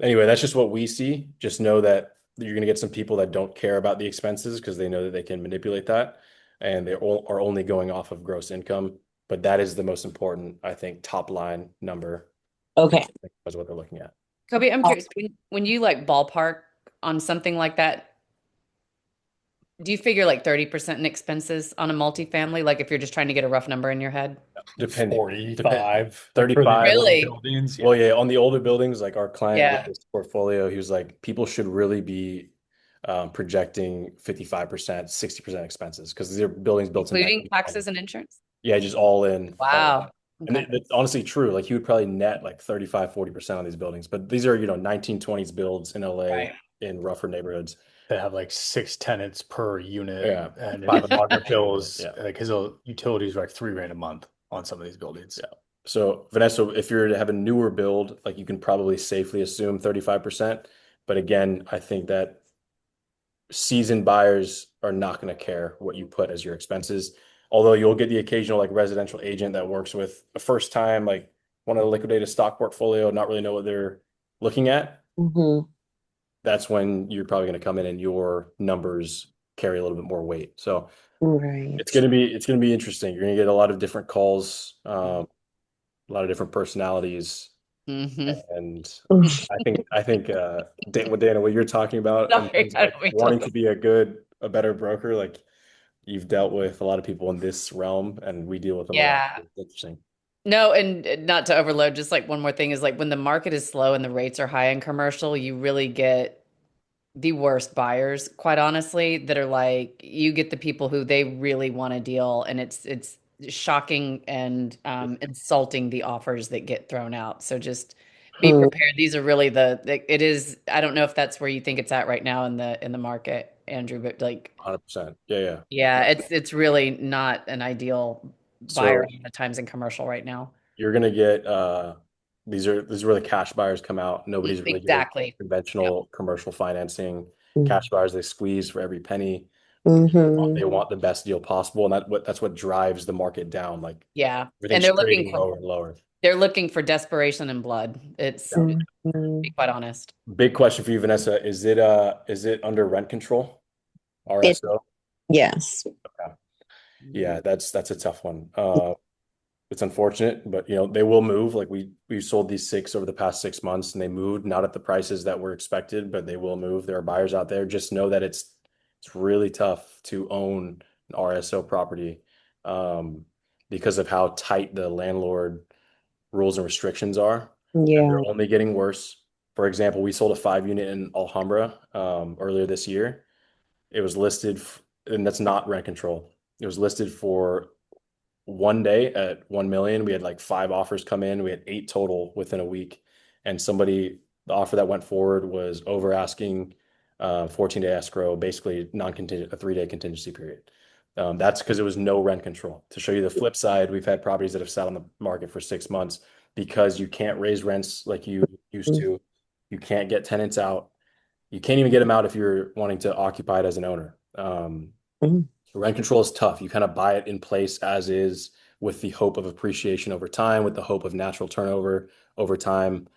Anyway, that's just what we see. Just know that you're going to get some people that don't care about the expenses because they know that they can manipulate that, and they are only going off of gross income. But that is the most important, I think, top line number. Okay. Is what they're looking at. Kobe, I'm curious, when you like ballpark on something like that, do you figure like 30% in expenses on a multifamily? Like if you're just trying to get a rough number in your head? Depending. 45. 35. Really? Buildings. Well, yeah, on the older buildings, like our client Yeah. with this portfolio, he was like, people should really be projecting 55%, 60% expenses because these are buildings built in Including 1920s. taxes and insurance? Yeah, just all in. Wow. And Okay. it's honestly true. Like he would probably net like 35, 40% on these buildings. But these are, 1920s builds in LA Right. in rougher neighborhoods. That have like 6 tenants per unit. Yeah. And Five his water bills, Yeah. like his utilities are like $3,000 a month on some of these buildings. Yeah. So Vanessa, if you're to have a newer build, like you can probably safely assume 35%. But again, I think that seasoned buyers are not going to care what you put as your expenses. Although you'll get the occasional like residential agent that works with a first time, like want to liquidate a stock portfolio, not really know what they're looking at. Mm-hmm. That's when you're probably going to come in and your numbers carry a little bit more weight. So Right. it's going to be interesting. You're going to get a lot of different calls, a lot of different personalities. Mm-hmm. And I think Dana, what you're talking about in Sorry, terms of I like don't mean to wanting laugh. to be a better broker, like you've dealt with a lot of people in this realm, and we deal with them a lot. Yeah. It's interesting. No, and not to overload, just like one more thing is like when the market is slow and the rates are high in commercial, you really get the worst buyers, quite honestly, that are like you get the people who they really want a deal, and it's shocking and insulting the offers that get thrown out. So just be prepared. These are really it is. I don't know if that's where you think it's at right now in the market, Andrew, but like 100%. Yeah. yeah, it's really not an ideal buyer So at times in commercial right now. you're gonna get this is where the cash buyers come out. Nobody's really getting Exactly. conventional commercial financing. Cash buyers, they squeeze for every penny. Mm-hmm. They want the best deal possible, and that's what drives the market down. Like Yeah, and everything's they're looking trading lower and lower. they're looking for desperation and blood. It's to be quite honest. Big question for you, Vanessa. Is it under rent control? RSO? Yes. Okay. Yeah, that's a tough one. It's unfortunate, but they will move. Like we sold these 6 over the past 6 months, and they moved not at the prices that were expected, but they will move. There are buyers out there. Just know that it's really tough to own an RSO property because of how tight the landlord rules and restrictions are. Yeah. They're only getting worse. For example, we sold a 5-unit in Alhambra earlier this year. It was listed, and that's not rent control. It was listed for 1 day at 1 million. We had like 5 offers come in. We had 8 total within a week. And the offer that went forward was over asking 14-day escrow, basically non-contingent, a 3-day contingency period. That's because it was no rent control. To show you the flip side, we've had properties that have sat on the market for 6 months because you can't raise rents like you used to. You can't get tenants out. You can't even get them out if you're wanting to occupy it as an owner. Rent control is tough. You kind of buy it in place as is with the hope of appreciation over time, with the hope of natural turnover over time,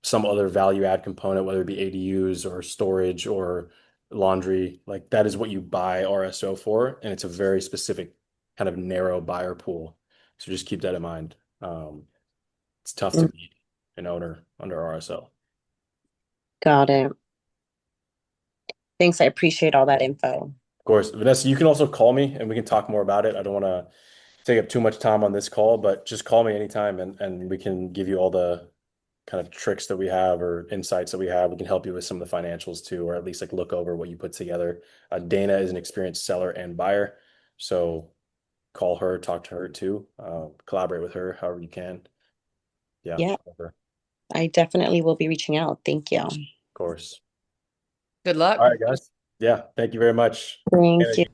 some other value add component, whether it be ADUs or storage or laundry. Like that is what you buy RSO for. And it's a very specific kind of narrow buyer pool. So just keep that in mind. It's tough to be an owner under RSO. Got it. Thanks. I appreciate all that info. Of course, Vanessa, you can also call me and we can talk more about it. I don't want to take up too much time on this call, but just call me anytime and we can give you all the kind of tricks that we have or insights that we have. We can help you with some of the financials too, or at least like look over what you put together. Dana is an experienced seller and buyer. So call her, talk to her too, collaborate with her however you can. Yeah. I definitely will be reaching out. Thank you. Of course. Good luck. All right, guys. Yeah. Thank you very much. Thank you.